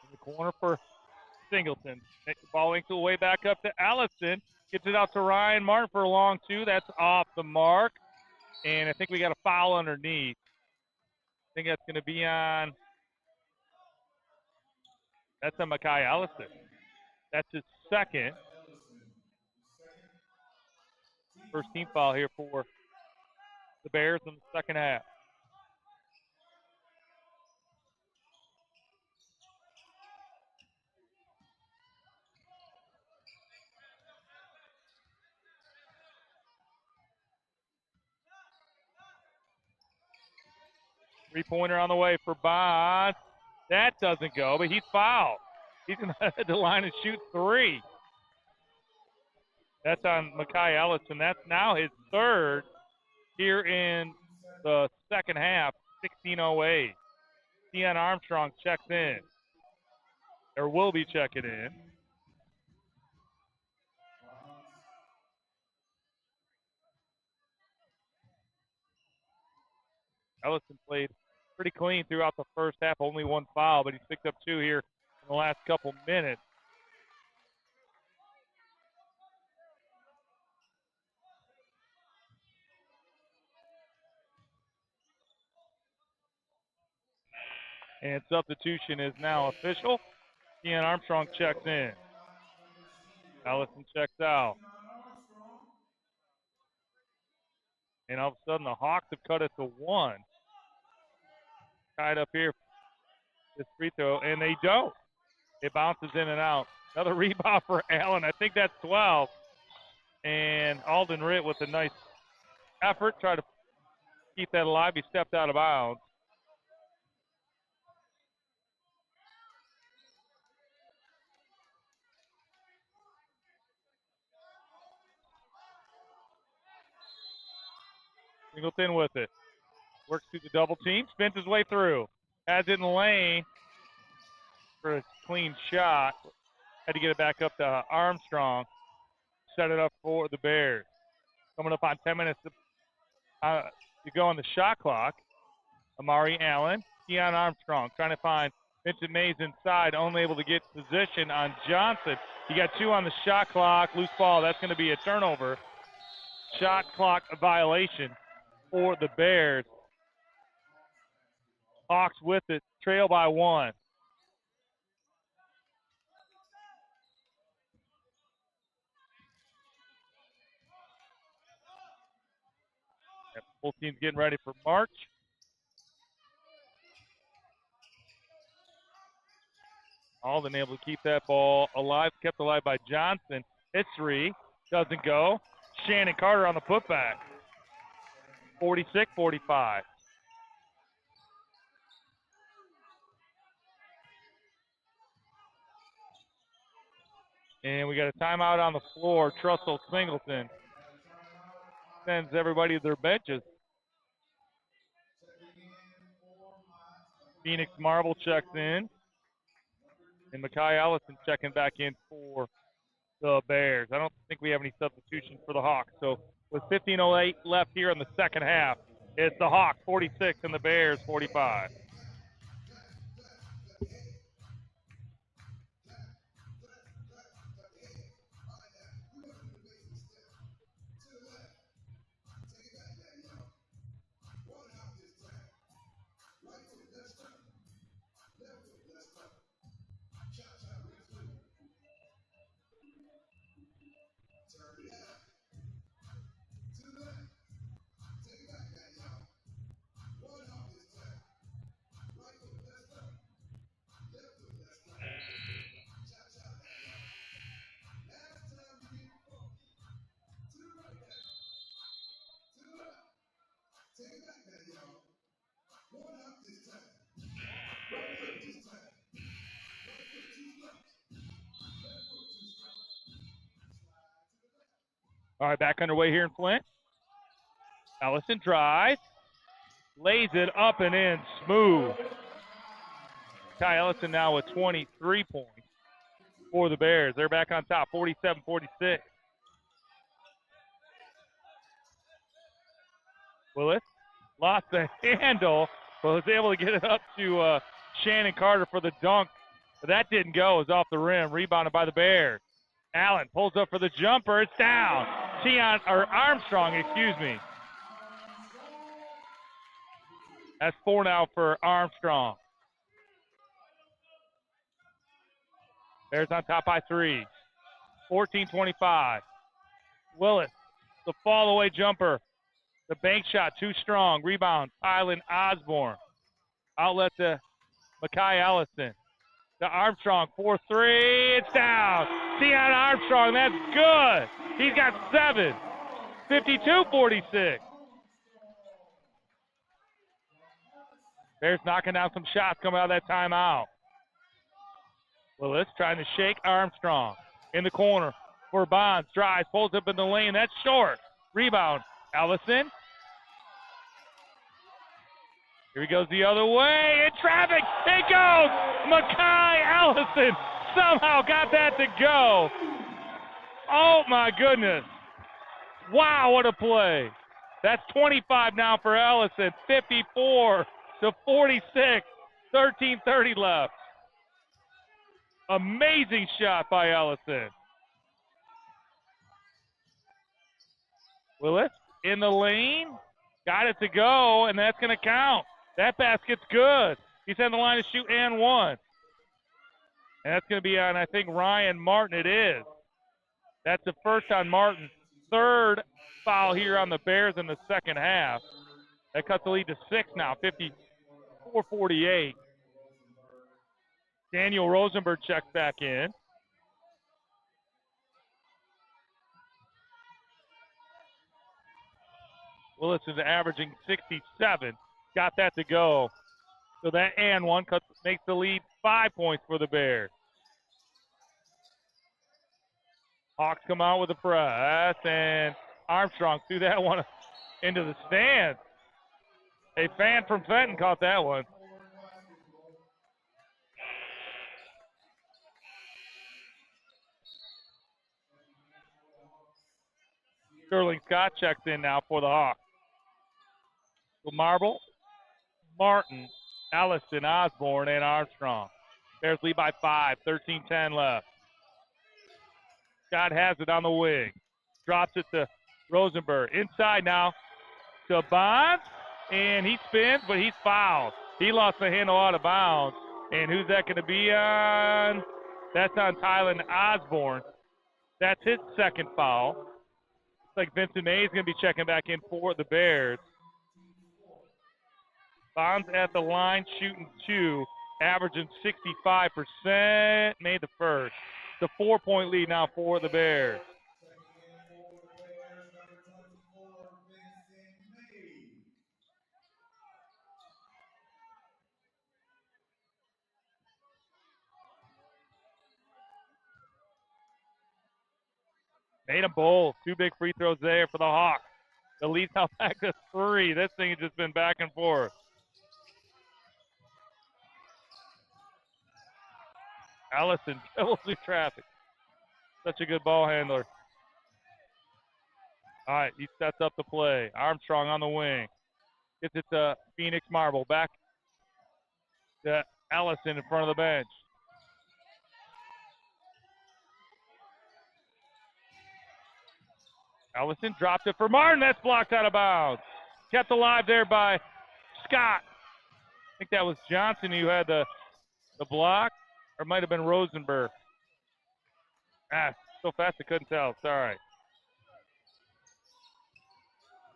In the corner for Singleton. Ball winks away back up to Allison. Gets it out to Ryan Martin for a long two. That's off the mark. And I think we got a foul underneath. I think that's going to be on. That's on Makai Allison. That's his second. First team foul here for the Bears in the second half. Three-pointer on the way for Bonds. That doesn't go, but he's fouled. He's going to head the line and shoot three. That's on Makai Ellison. That's now his third here in the second half, 16:08. Keon Armstrong checks in, or will be checking in. Ellison played pretty clean throughout the first half, only one foul, but he's picked up two here in the last couple minutes. And substitution is now official. Keon Armstrong checks in. Ellison checks out. And all of a sudden, the Hawks have cut it to one. Tied up here, this free throw, and they don't. It bounces in and out. Another rebound for Allen. I think that's 12. And Alden Ritt with a nice effort, try to keep that alive. He stepped out of bounds. Singleton with it. Works through the double team, spins his way through. Has it in the lane for a clean shot. Had to get it back up to Armstrong. Set it up for the Bears. Coming up on 10 minutes to go on the shot clock. Amari Allen, Keon Armstrong trying to find Vincent Mays inside, only able to get position on Johnson. You got two on the shot clock, loose ball. That's going to be a turnover. Shot clock violation for the Bears. Hawks with it, trail by 1. Yep, both teams getting ready for March. Alden able to keep that ball alive, kept alive by Johnson. It's 3, doesn't go. Shannon Carter on the putback. 46-45. And we got a timeout on the floor. Trussell Singleton sends everybody to their benches. Phoenix Marble checks in. And Makai Allison checking back in for the Bears. I don't think we have any substitutions for the Hawks. So with 15:08 left here in the second half, it's the Hawks 46 and the Bears 45. All right, back underway here in Flint. Allison drives, lays it up and in smooth. Ty Ellison now with 23 points for the Bears. They're back on top, 47-46. Willis lost the handle, but was able to get it up to Shannon Carter for the dunk. But that didn't go. It was off the rim, rebounded by the Bears. Allen pulls up for the jumper. It's down. Armstrong, excuse me. That's 4 now for Armstrong. Bears on top by 3. 14-25. Willis, the fall away jumper. The bank shot too strong. Rebound, Tylen Osborne. Outlet to Makai Allison. To Armstrong, 4-3. It's down. Deion Armstrong, that's good. He's got 7. 52-46. Bears knocking down some shots coming out of that timeout. Willis trying to shake Armstrong. In the corner for Bonds. Drives, pulls up in the lane. That's short. Rebound, Allison. Here he goes the other way. In traffic. It goes. Makai Allison somehow got that to go. Oh, my goodness. Wow, what a play. That's 25 now for Allison. 54-46. 13:30 left. Amazing shot by Allison. Willis in the lane. Got it to go, and that's going to count. That basket's good. He's on the line to shoot and 1. And that's going to be on, I think, Ryan Martin. It is. That's the first on Martin. 3rd foul here on the Bears in the second half. That cuts the lead to 6 now, 54-48. Daniel Rosenberg checks back in. Willis is averaging 67. Got that to go. So that and 1 makes the lead 5 points for the Bears. Hawks come out with a press, and Armstrong threw that one into the stands. A fan from Fenton caught that one. Sterling Scott checks in now for the Hawks. So Marble, Martin, Allison, Osborne, and Armstrong. Bears lead by 5, 13-10 left. Scott has it on the wing. Drops it to Rosenberg. Inside now to Bonds, and he spins, but he's fouled. He lost the handle out of bounds. And who's that going to be on? That's on Tylen Osborne. That's his second foul. Looks like Vincent May is going to be checking back in for the Bears. Bonds at the line, shooting 2, averaging 65%. Made the first. The 4-point lead now for the Bears. Made them both. 2 big free throws there for the Hawks. The lead now back to 3. This thing has just been back and forth. Allison dribbles through traffic. Such a good ball handler. All right, he sets up the play. Armstrong on the wing. Gets it to Phoenix Marble. Back to Allison in front of the bench. Allison dropped it for Martin. That's blocked out of bounds. Kept alive there by Scott. I think that was Johnson who had the block, or it might have been Rosenberg. So fast I couldn't tell. It's all right.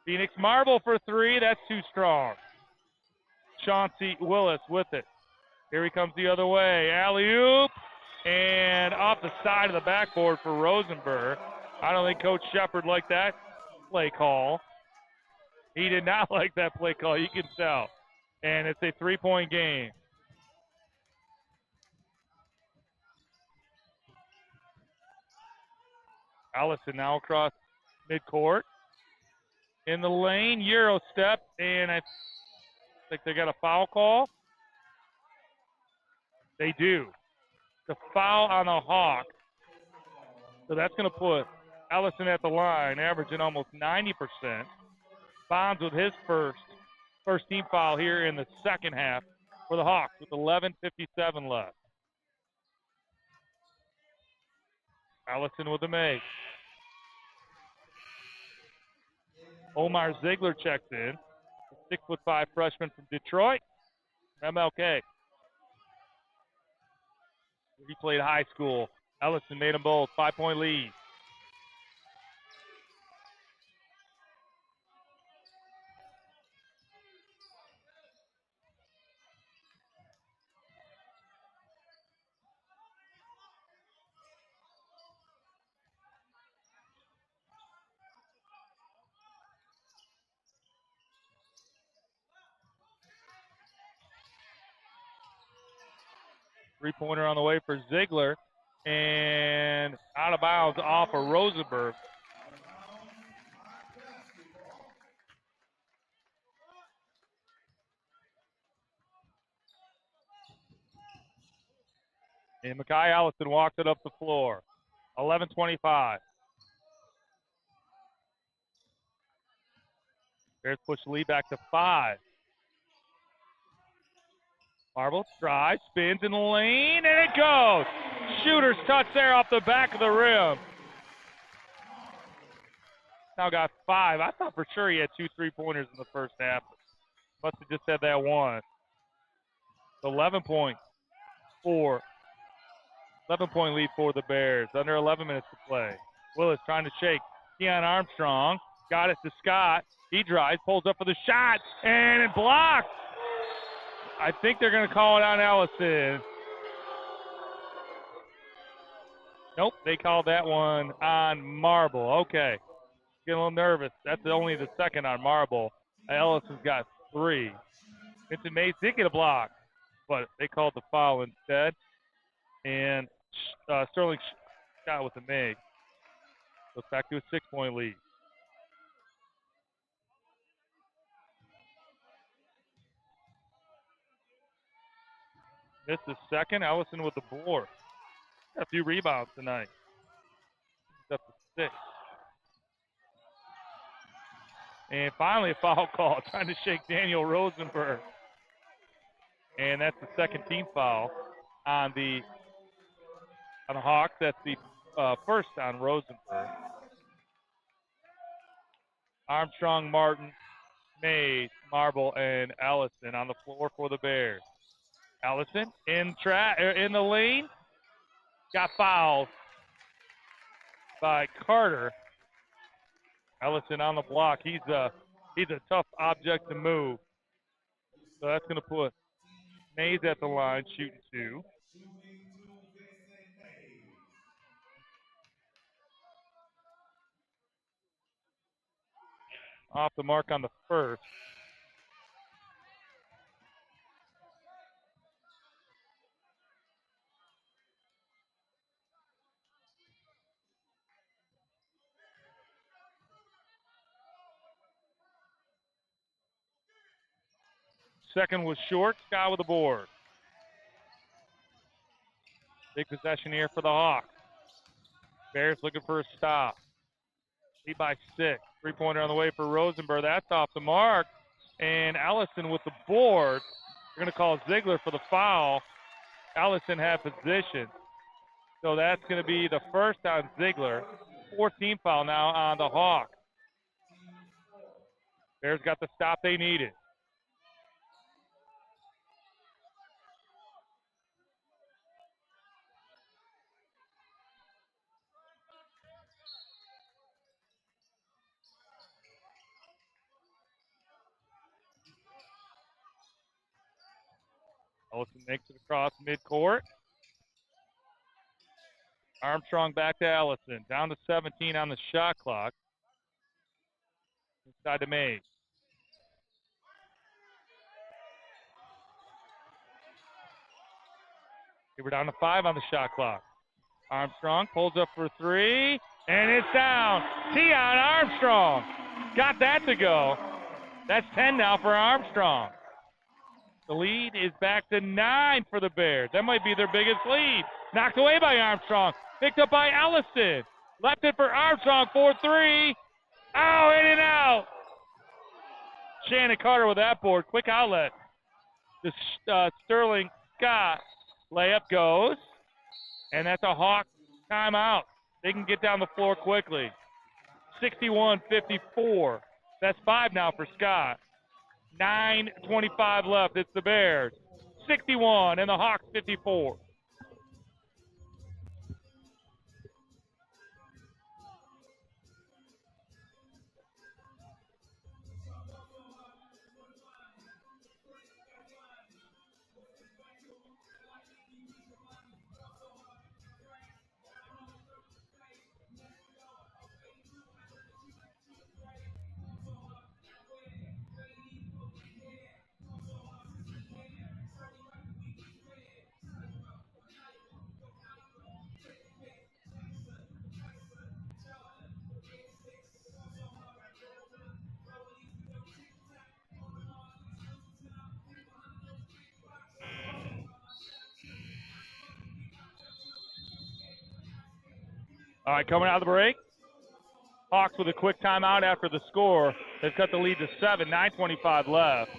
Phoenix Marble for 3. That's too strong. Chauncey Willis with it. Here he comes the other way. Alley-oop. And off the side of the backboard for Rosenberg. I don't think Coach Shepard liked that play call. He did not like that play call. You can tell. And it's a 3-point game. Allison now across midcourt. In the lane, Euro step, and I think they got a foul call. They do. The foul on the Hawk. So that's going to put Allison at the line, averaging almost 90%. Bonds with his first team foul here in the second half for the Hawks with 11:57 left. Allison with the make. Omar Ziegler checks in. 6'5" freshman from Detroit, MLK. He played high school. Ellison made them both. 5-point lead. Three-pointer on the way for Ziegler. And out of bounds off of Rosenberg. And Makai Allison walked it up the floor. 11:25. Bears push the lead back to 5. Marble drives, spins in the lane, and it goes. Shooter's touch there off the back of the rim. Now got 5. I thought for sure he had 2 3-pointers in the first half. Must have just had that one. 11 points for 11-point lead for the Bears. Under 11 minutes to play. Willis trying to shake. Keon Armstrong got it to Scott. He drives, pulls up for the shot, and it blocked. I think they're going to call it on Allison. Nope, they called that one on Marble. Okay. Getting a little nervous. That's only the second on Marble. Ellison's got 3. Vincent Mays did get a block, but they called the foul instead. And Sterling Scott with the make. Goes back to a 6-point lead. Missed the second. Allison with the board. Got a few rebounds tonight. It's up to 6. And finally a foul call. Trying to shake Daniel Rosenberg. And that's the second team foul on the Hawks. That's the first on Rosenberg. Armstrong, Martin, Mays, Marble, and Allison on the floor for the Bears. Allison in the lane. Got fouled by Carter. Allison on the block. He's a tough object to move. So that's going to put Mays at the line, shooting 2. Off the mark on the first. Second was short. Scott with the board. Big possession here for the Hawks. Bears looking for a stop. Lead by 6. Three-pointer on the way for Rosenberg. That's off the mark. And Allison with the board. They're going to call Ziegler for the foul. Allison had position. So that's going to be the first on Ziegler. 14th foul now on the Hawks. Bears got the stop they needed. Ellison makes it across midcourt. Armstrong back to Ellison. Down to 17 on the shot clock. Inside to Mays. We're down to 5 on the shot clock. Armstrong pulls up for 3, and it's down. Tion Armstrong got that to go. That's 10 now for Armstrong. The lead is back to 9 for the Bears. That might be their biggest lead. Knocked away by Armstrong. Picked up by Ellison. Left it for Armstrong for 3. Oh, in and out. Shannon Carter with that board. Quick outlet. The Sterling Scott layup goes. And that's a Hawk timeout. They can get down the floor quickly. 61-54. That's 5 now for Scott. 9:25 left. It's the Bears. 61 and the Hawks 54. All right, coming out of the break. Hawks with a quick timeout after the score. They've cut the lead to 7, 9:25 left.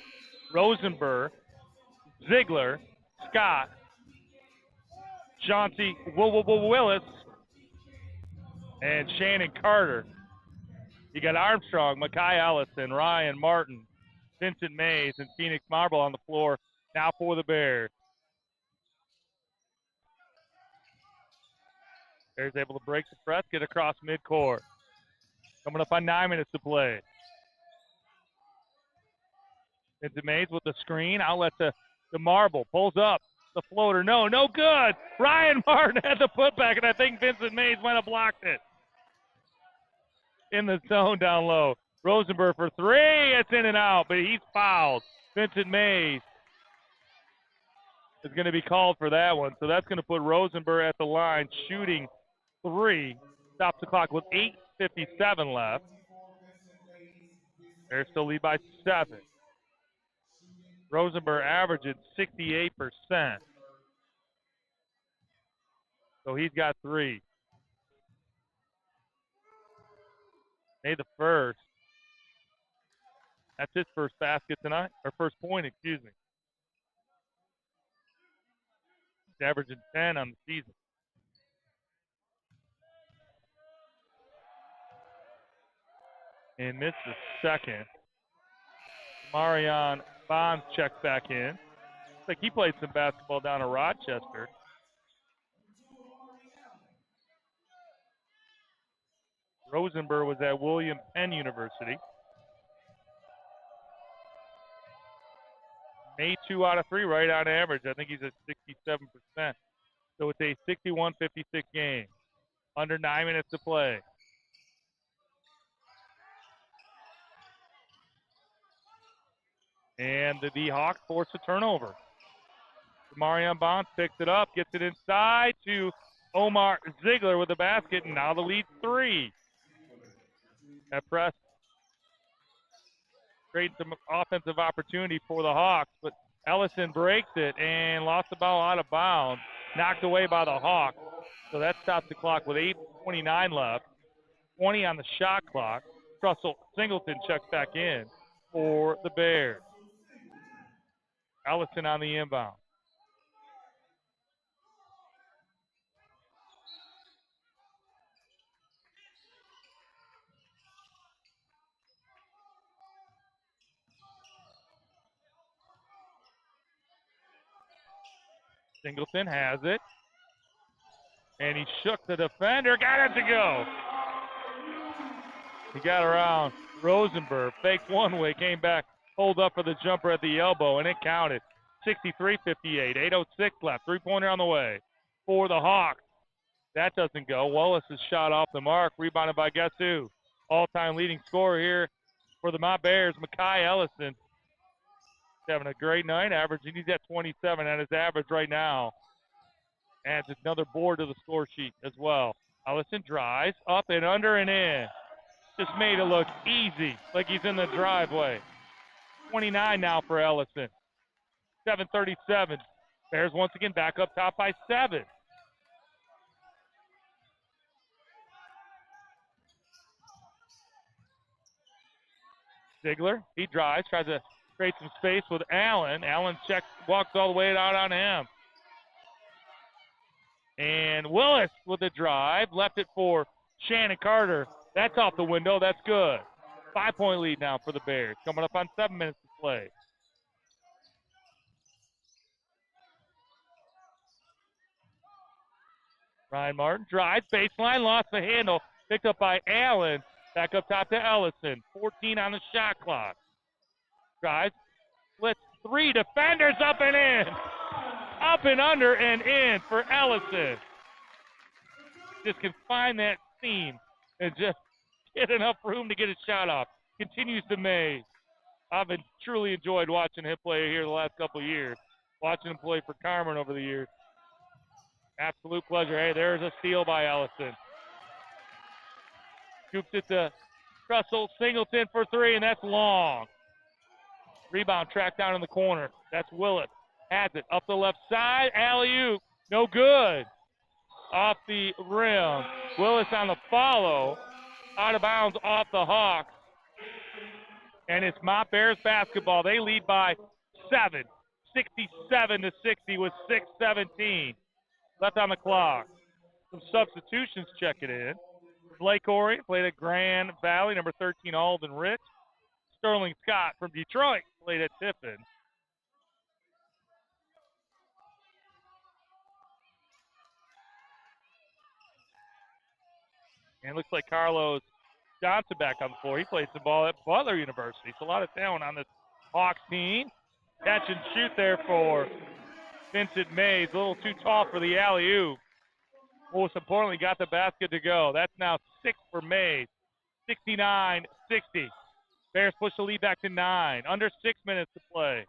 Rosenberg, Ziegler, Scott, Chauncey Willis, and Shannon Carter. You got Armstrong, Makai Allison, Ryan Martin, Vincent Mays, and Phoenix Marble on the floor now for the Bears. Bears able to break the press, get across midcourt. Coming up on 9 minutes to play. Vincent Mays with the screen, outlet to Marble, pulls up. The floater, no good. Ryan Martin had the putback, and I think Vincent Mays might have blocked it. In the zone down low. Rosenberg for 3. It's in and out, but he's fouled. Vincent Mays is going to be called for that one. So that's going to put Rosenberg at the line, shooting 3. Stops the clock with 8:57 left. They're still lead by 7. Rosenberg averaging 68%. So he's got 3. Made the first. That's his first basket tonight, or first point, excuse me. He's averaging 10 on the season. And missed the second. Marion Bonds checks back in. Looks like he played some basketball down in Rochester. Rosenberg was at William Penn University. Made 2 out of 3 right on average. I think he's at 67%. So it's a 61-56 game. Under 9 minutes to play. And the Hawks force a turnover. Marion Bonds picks it up, gets it inside to Omar Ziegler with the basket, and now the lead 3. That press creates some offensive opportunity for the Hawks, but Ellison breaks it and lost the ball out of bounds, knocked away by the Hawks. So that stops the clock with 8:29 left, 20 on the shot clock. Russell Singleton checks back in for the Bears. Ellison on the inbound. Singleton has it. And he shook the defender, got it to go. He got around Rosenberg, faked one way, came back, pulled up for the jumper at the elbow, and it counted. 63-58, 8:06 left, 3-pointer on the way for the Hawks. That doesn't go. Wallace's shot off the mark, rebounded by guess who? All-time leading scorer here for the Mott Bears, Mekhi Ellison. He's having a great night, averaging. He's at 27 at his average right now. Adds another board to the score sheet as well. Ellison drives, up and under and in. Just made it look easy, like he's in the driveway. 29 now for Ellison. 7:37. Bears once again back up top by 7. Ziegler, he drives, tries to create some space with Allen. Allen checks, walks all the way out on him. And Willis with the drive, left it for Shannon Carter. That's off the window, that's good. 5-point lead now for the Bears, coming up on 7 minutes to play. Ryan Martin drives, baseline, lost the handle, picked up by Allen. Back up top to Ellison, 14 on the shot clock. Drives, splits 3, defenders up and in. Up and under and in for Ellison. Just can find that seam and just get enough room to get a shot off. Continues to amaze. I've been truly enjoyed watching him play here the last couple of years. Watching him play for Carmen over the years. Absolute pleasure. Hey, there's a steal by Ellison. Scoops it to Russell Singleton for 3, and that's long. Rebound tracked down in the corner. That's Willis. Has it up the left side. Alley-oop. No good. Off the rim. Willis on the follow. Out of bounds off the Hawks. And it's Mott Bears basketball. They lead by 7. 67-60 with 6:17 left on the clock. Some substitutions checking in. Blake Corey played at Grand Valley. Number 13, Alden Rich. Sterling Scott from Detroit played at Tiffin. And it looks like Carlos Johnson back on the floor. He played some ball at Butler University. So a lot of talent on this Hawks team. Catch and shoot there for Vincent Mays. A little too tall for the alley-oop. Most importantly, got the basket to go. That's now 6 for Mays. 69-60. Bears push the lead back to 9. Under 6 minutes to play.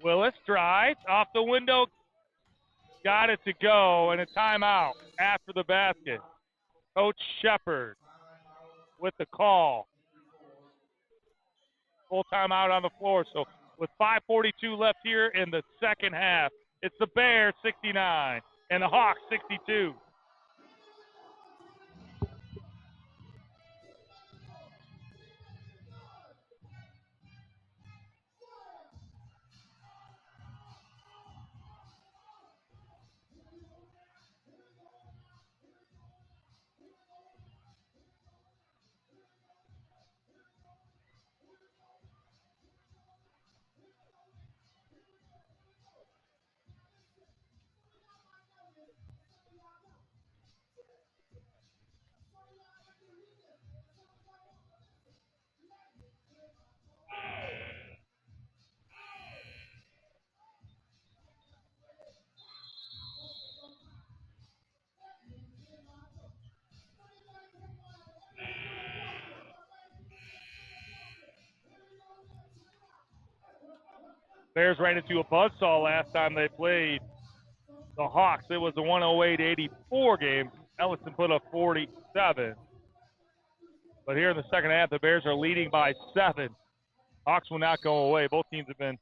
Willis drives off the window. Got it to go, and a timeout after the basket. Coach Shepard with the call. Full timeout on the floor. So with 5:42 left here in the second half, it's the Bears 69 and the Hawks 62. Bears ran into a buzzsaw last time they played the Hawks. It was a 108-84 game. Ellison put up 47. But here in the second half, the Bears are leading by 7. Hawks will not go away. Both teams have been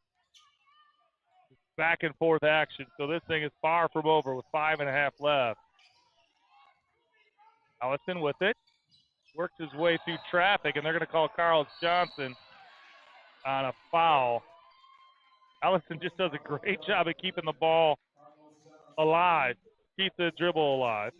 back and forth action. So this thing is far from over with 5.5 left. Ellison with it. Works his way through traffic, and they're going to call Carlos Johnson on a foul. Ellison just does a great job of keeping the ball alive, keep the dribble alive.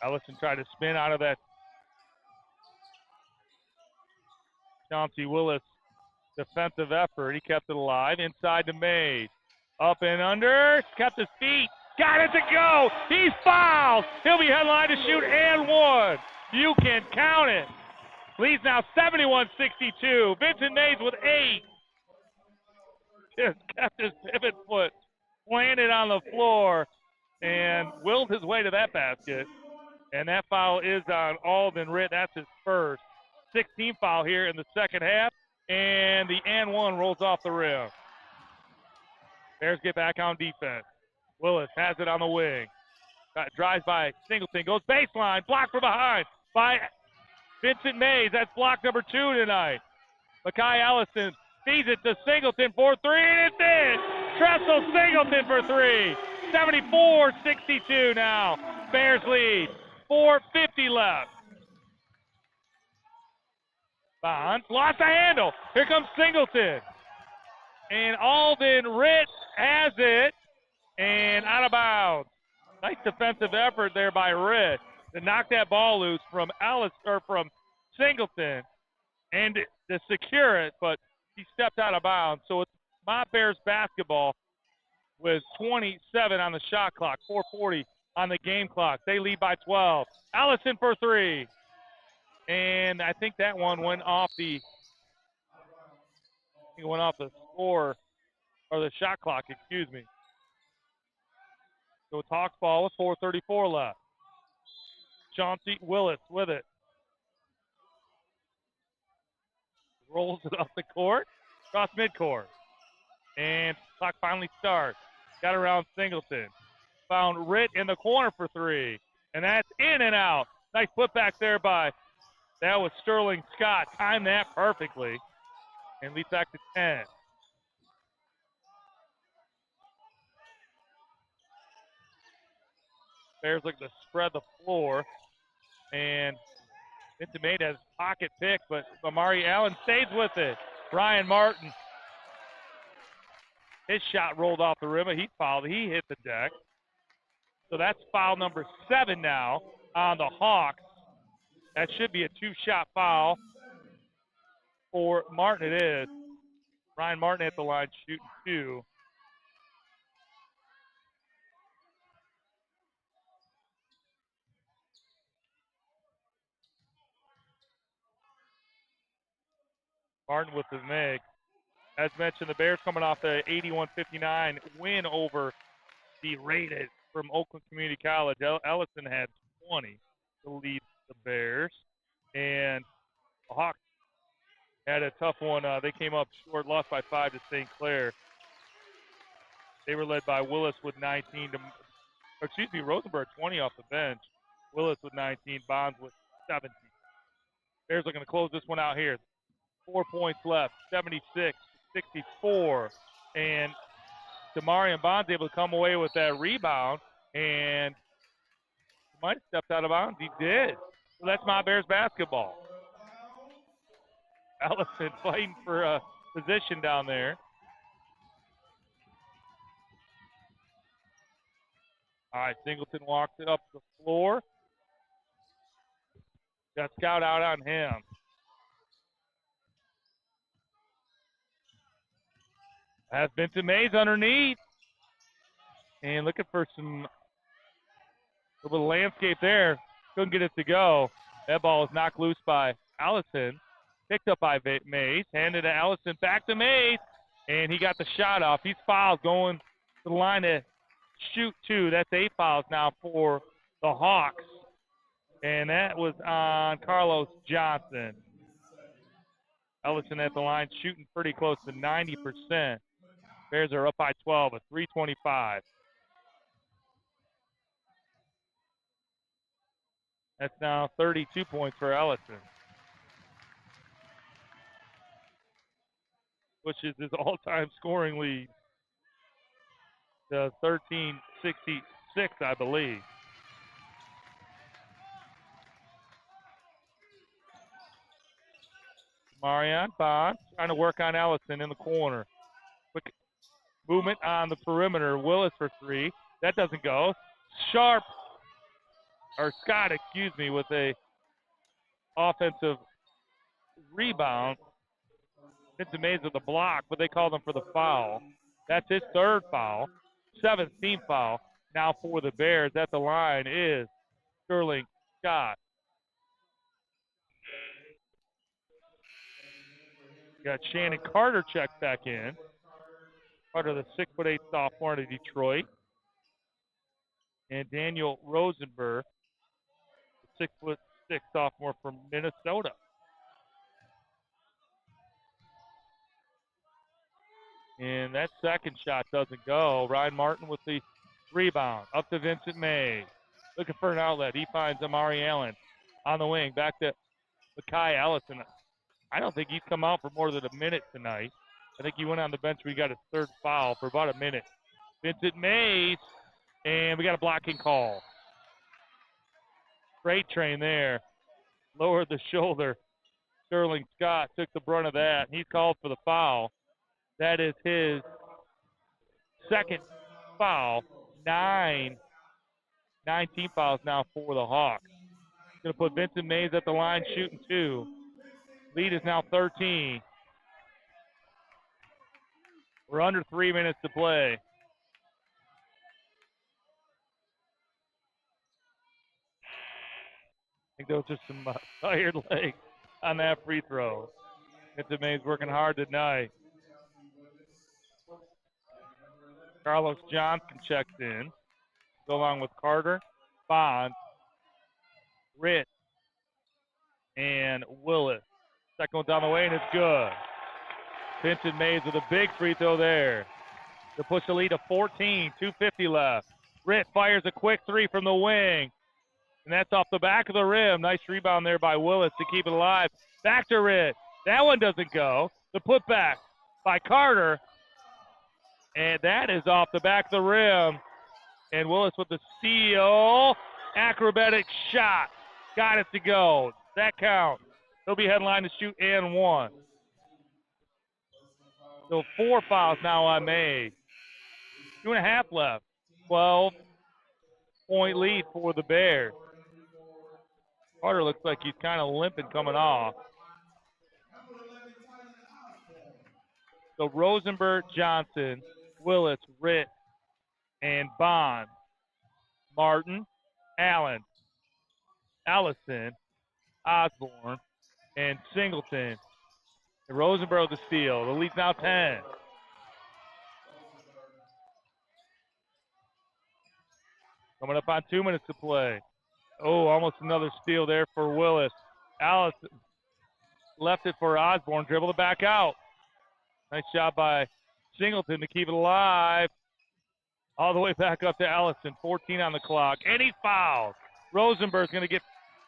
Ellison tried to spin out of that Chauncey Willis defensive effort. He kept it alive. Inside to Mays. Up and under. Kept his feet. Got it to go. He's fouled. He'll be headlined to shoot and one. You can count it. Leads now 71-62. Vincent Mays with 8. Just kept his pivot foot planted on the floor and willed his way to that basket. And that foul is on Alden Ritt. That's his first. 16 foul here in the second half. And the and one rolls off the rim. Bears get back on defense. Willis has it on the wing. Drives by Singleton. Goes baseline. Blocked from behind by Vincent Mays. That's block number 2 tonight. Makai Ellison feeds it to Singleton for 3, and it's in. Tressel Singleton for 3. 74-62 now. Bears lead. 4:50 left. Bonds lost the handle. Here comes Singleton. And Alden Ritt has it. And out of bounds. Nice defensive effort there by Ritt to knock that ball loose from from Singleton and to secure it, but he stepped out of bounds. So it's Mott Bears basketball with 27 on the shot clock, 4:40 on the game clock. They lead by 12. Allison for 3. And I think that one went off the score, or the shot clock, excuse me. So it's Hawks ball with 4:34 left. Chauncey Willis with it. Rolls it up the court, across midcourt. And clock finally starts. Got around Singleton. Found Ritt in the corner for 3. And that's in and out. Nice putback there by, that was Sterling Scott. Timed that perfectly. And leads back to 10. Bears look to spread the floor. And Vincent Mays has pocket pick, but Amari Allen stays with it. Ryan Martin. His shot rolled off the rim, but he fouled. He hit the deck. So that's foul number 7 now on the Hawks. That should be a 2-shot foul for Martin. It is. Ryan Martin at the line shooting 2. Martin with the make. As mentioned, the Bears coming off the 81-59 win over the Raiders from Oakland Community College. Ellison had 20 to lead the Bears. And the Hawks had a tough one. They came up short, lost by 5 to St. Clair. They were led by Willis with 19. Rosenberg 20 off the bench. Willis with 19, Bonds with 17. Bears looking to close this one out here. 4 points left, 76-64. And Demarion Bonds able to come away with that rebound. And he might have stepped out of bounds. He did. So that's my Bears basketball. Ellison fighting for a position down there. All right, Singleton walks it up the floor. Got Scout out on him. Has Vincent Mays underneath. And looking for some little landscape there. Couldn't get it to go. That ball is knocked loose by Allison. Picked up by Mays. Handed to Allison. Back to Mays. And he got the shot off. He's fouled going the line to shoot 2. That's 8 fouls now for the Hawks. And that was on Carlos Johnson. Ellison at the line shooting pretty close to 90%. Bears are up by 12 at 3:25. That's now 32 points for Ellison, which is his all-time scoring lead to 1366, I believe. Marion Bond trying to work on Ellison in the corner. Quick movement on the perimeter. Willis for 3. That doesn't go. Scott, with a offensive rebound. Vincent Mays with the block, but they called him for the foul. That's his 3rd foul. 7th team foul. Now for the Bears at the line is Sterling Scott. Got Shannon Carter checked back in. Carter, the 6'8" sophomore out of Detroit. And Daniel Rosenberg, the 6'6" sophomore from Minnesota. And that second shot doesn't go. Ryan Martin with the rebound. Up to Vincent May. Looking for an outlet. He finds Amari Allen on the wing. Back to Makai Ellison. I don't think he's come out for more than a minute tonight. I think he went on the bench. We got his 3rd foul for about a minute. Vincent Mays, and we got a blocking call. Freight train there. Lowered the shoulder. Sterling Scott took the brunt of that. He's called for the foul. That is his 2nd foul. 19 fouls now for the Hawks. Going to put Vincent Mays at the line shooting 2. Lead is now 13. We're under 3 minutes to play. I think there was just some tired legs on that free throw. Vincent Mays working hard tonight. Carlos Johnson checked in, go along with Carter, Bond, Ritt, and Willis. Second one down the way, and it's good. Vincent Mays with a big free throw there to push the lead to 14, 2:50 left. Ritt fires a quick 3 from the wing, and that's off the back of the rim. Nice rebound there by Willis to keep it alive. Back to Ritt. That one doesn't go. The putback by Carter, and that is off the back of the rim. And Willis with the steal. Acrobatic shot. Got it to go. That counts. He'll be headline to shoot and 1. So 4 fouls now on May. 2.5 left. 12-point lead for the Bears. Carter looks like he's kind of limping coming off. So Rosenberg, Johnson, Willis, Ritt, and Bond. Martin, Allen, Ellison, Osborne, and Singleton. And Rosenberg the steal. The lead's now 10. Coming up on 2 minutes to play. Oh, almost another steal there for Willis. Allison left it for Osborne. Dribbled it back out. Nice job by Singleton to keep it alive. All the way back up to Ellison. 14 on the clock. And he's fouled. Rosenberg's going to get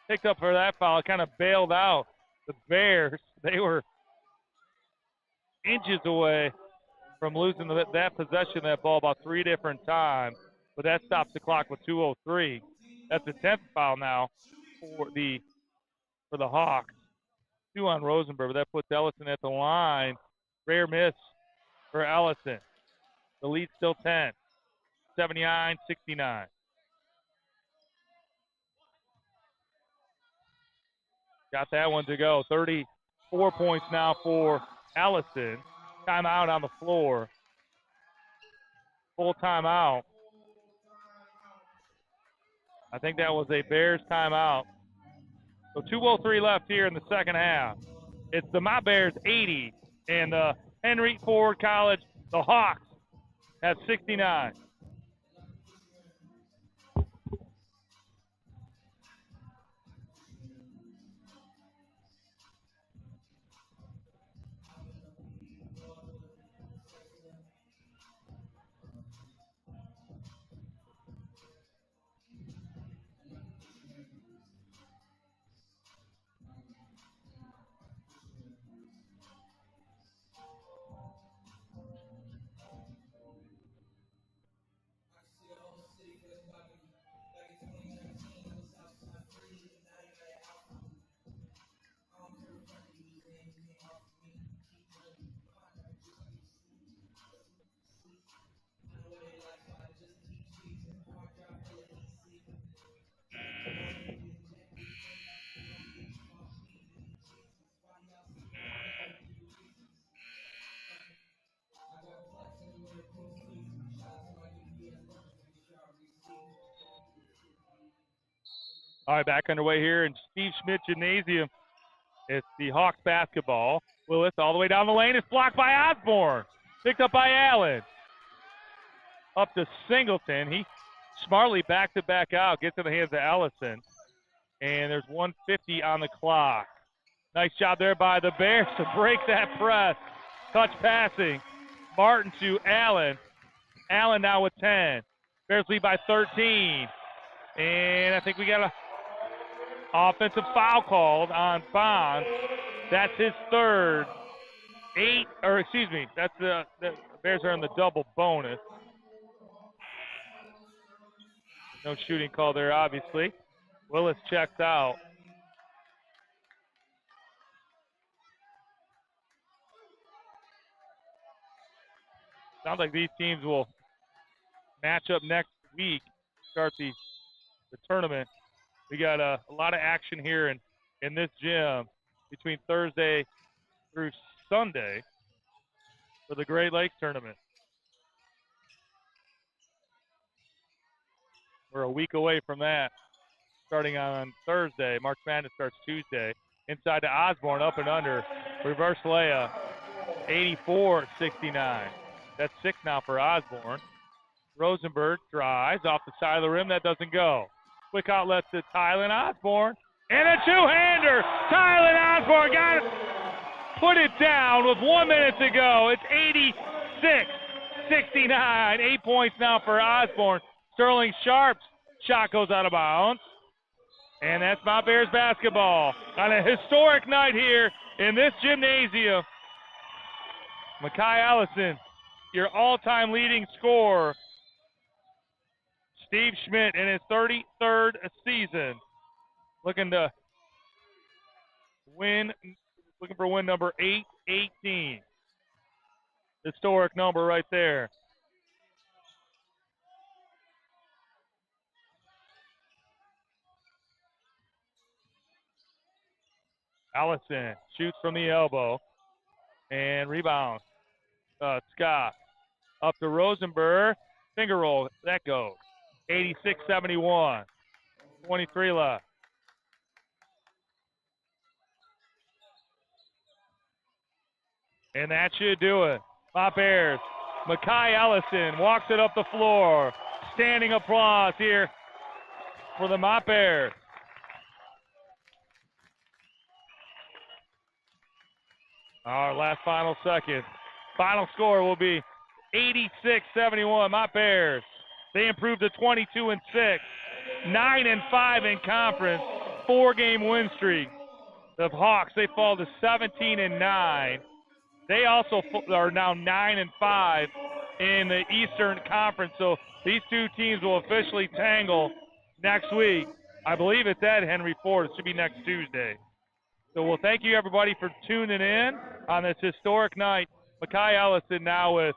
picked up for that foul. It kind of bailed out the Bears. They were inches away from losing that possession of that ball about 3 different times. But that stops the clock with 2:03. That's the 10th foul now for the Hawks. 2 on Rosenberg, but that puts Ellison at the line. Rare miss for Ellison. The lead's still 10. 79-69. Got that one to go. 34 points now for Ellison. Timeout on the floor. Full timeout. I think that was a Bears timeout. So 2:03 left here in the second half. It's the My Bears 80 and the Henry Ford College, the Hawks has 69. All right, back underway here in Steve Schmidt Gymnasium. It's the Hawks basketball. Willis all the way down the lane. It's blocked by Osborne. Picked up by Allen. Up to Singleton. He smartly backed it back out. Gets in the hands of Ellison. And there's 1:50 on the clock. Nice job there by the Bears to break that press. Touch passing. Martin to Allen. Allen now with 10. Bears lead by 13. And I think we got a offensive foul called on Bonds. That's his third. That's the Bears are in the double bonus. No shooting call there, obviously. Willis checks out. Sounds like these teams will match up next week, start the tournament. We got a lot of action here in this gym between Thursday through Sunday for the Great Lakes tournament. We're a week away from that. Starting on Thursday, March Madness starts Tuesday. Inside to Osborne, up and under. Reverse layup, 84-69. That's 6 now for Osborne. Rosenberg drives off the side of the rim. That doesn't go. Quick outlet to Tylen Osborne. And a two-hander. Tylen Osborne got it. Put it down with 1 minute to go. It's 86-69. 8 points now for Osborne. Sterling Sharp's shot goes out of bounds. And that's Mott Bears basketball on a historic night here in this gymnasium. Makai Allison, your all-time leading scorer. Steve Schmidt in his 33rd season, looking for win number 818. Historic number right there. Allison shoots from the elbow and rebound. Scott up to Rosenberg. Finger roll. That goes. 86-71. 23 left. And that should do it. Mott Bears. Makai Ellison walks it up the floor. Standing applause here for the Mott Bears. Our last final second. Final score will be 86-71. Mott Bears. They improved to 22-6, 9-5 in conference, 4-game win streak. The Hawks, they fall to 17-9. They also are now 9-5 in the Eastern Conference. So these two teams will officially tangle next week. I believe it's at Henry Ford. It should be next Tuesday. So we'll thank you everybody for tuning in on this historic night. Makai Ellison now with,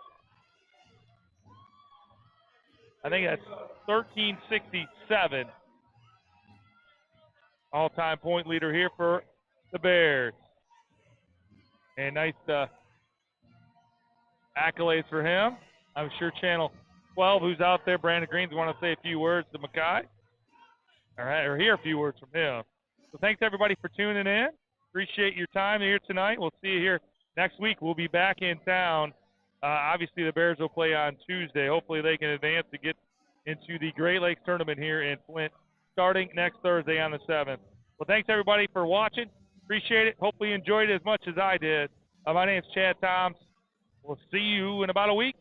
I think that's 1367. All-time point leader here for the Bears. And nice accolades for him. I'm sure Channel 12, who's out there, Brandon Green's want to say a few words to Makai. All right, or hear a few words from him. So thanks everybody for tuning in. Appreciate your time here tonight. We'll see you here next week. We'll be back in town Obviously, the Bears will play on Tuesday. Hopefully, they can advance to get into the Great Lakes tournament here in Flint starting next Thursday on the 7th. Well, thanks, everybody, for watching. Appreciate it. Hopefully, you enjoyed it as much as I did. My name is Chad Toms. We'll see you in about a week.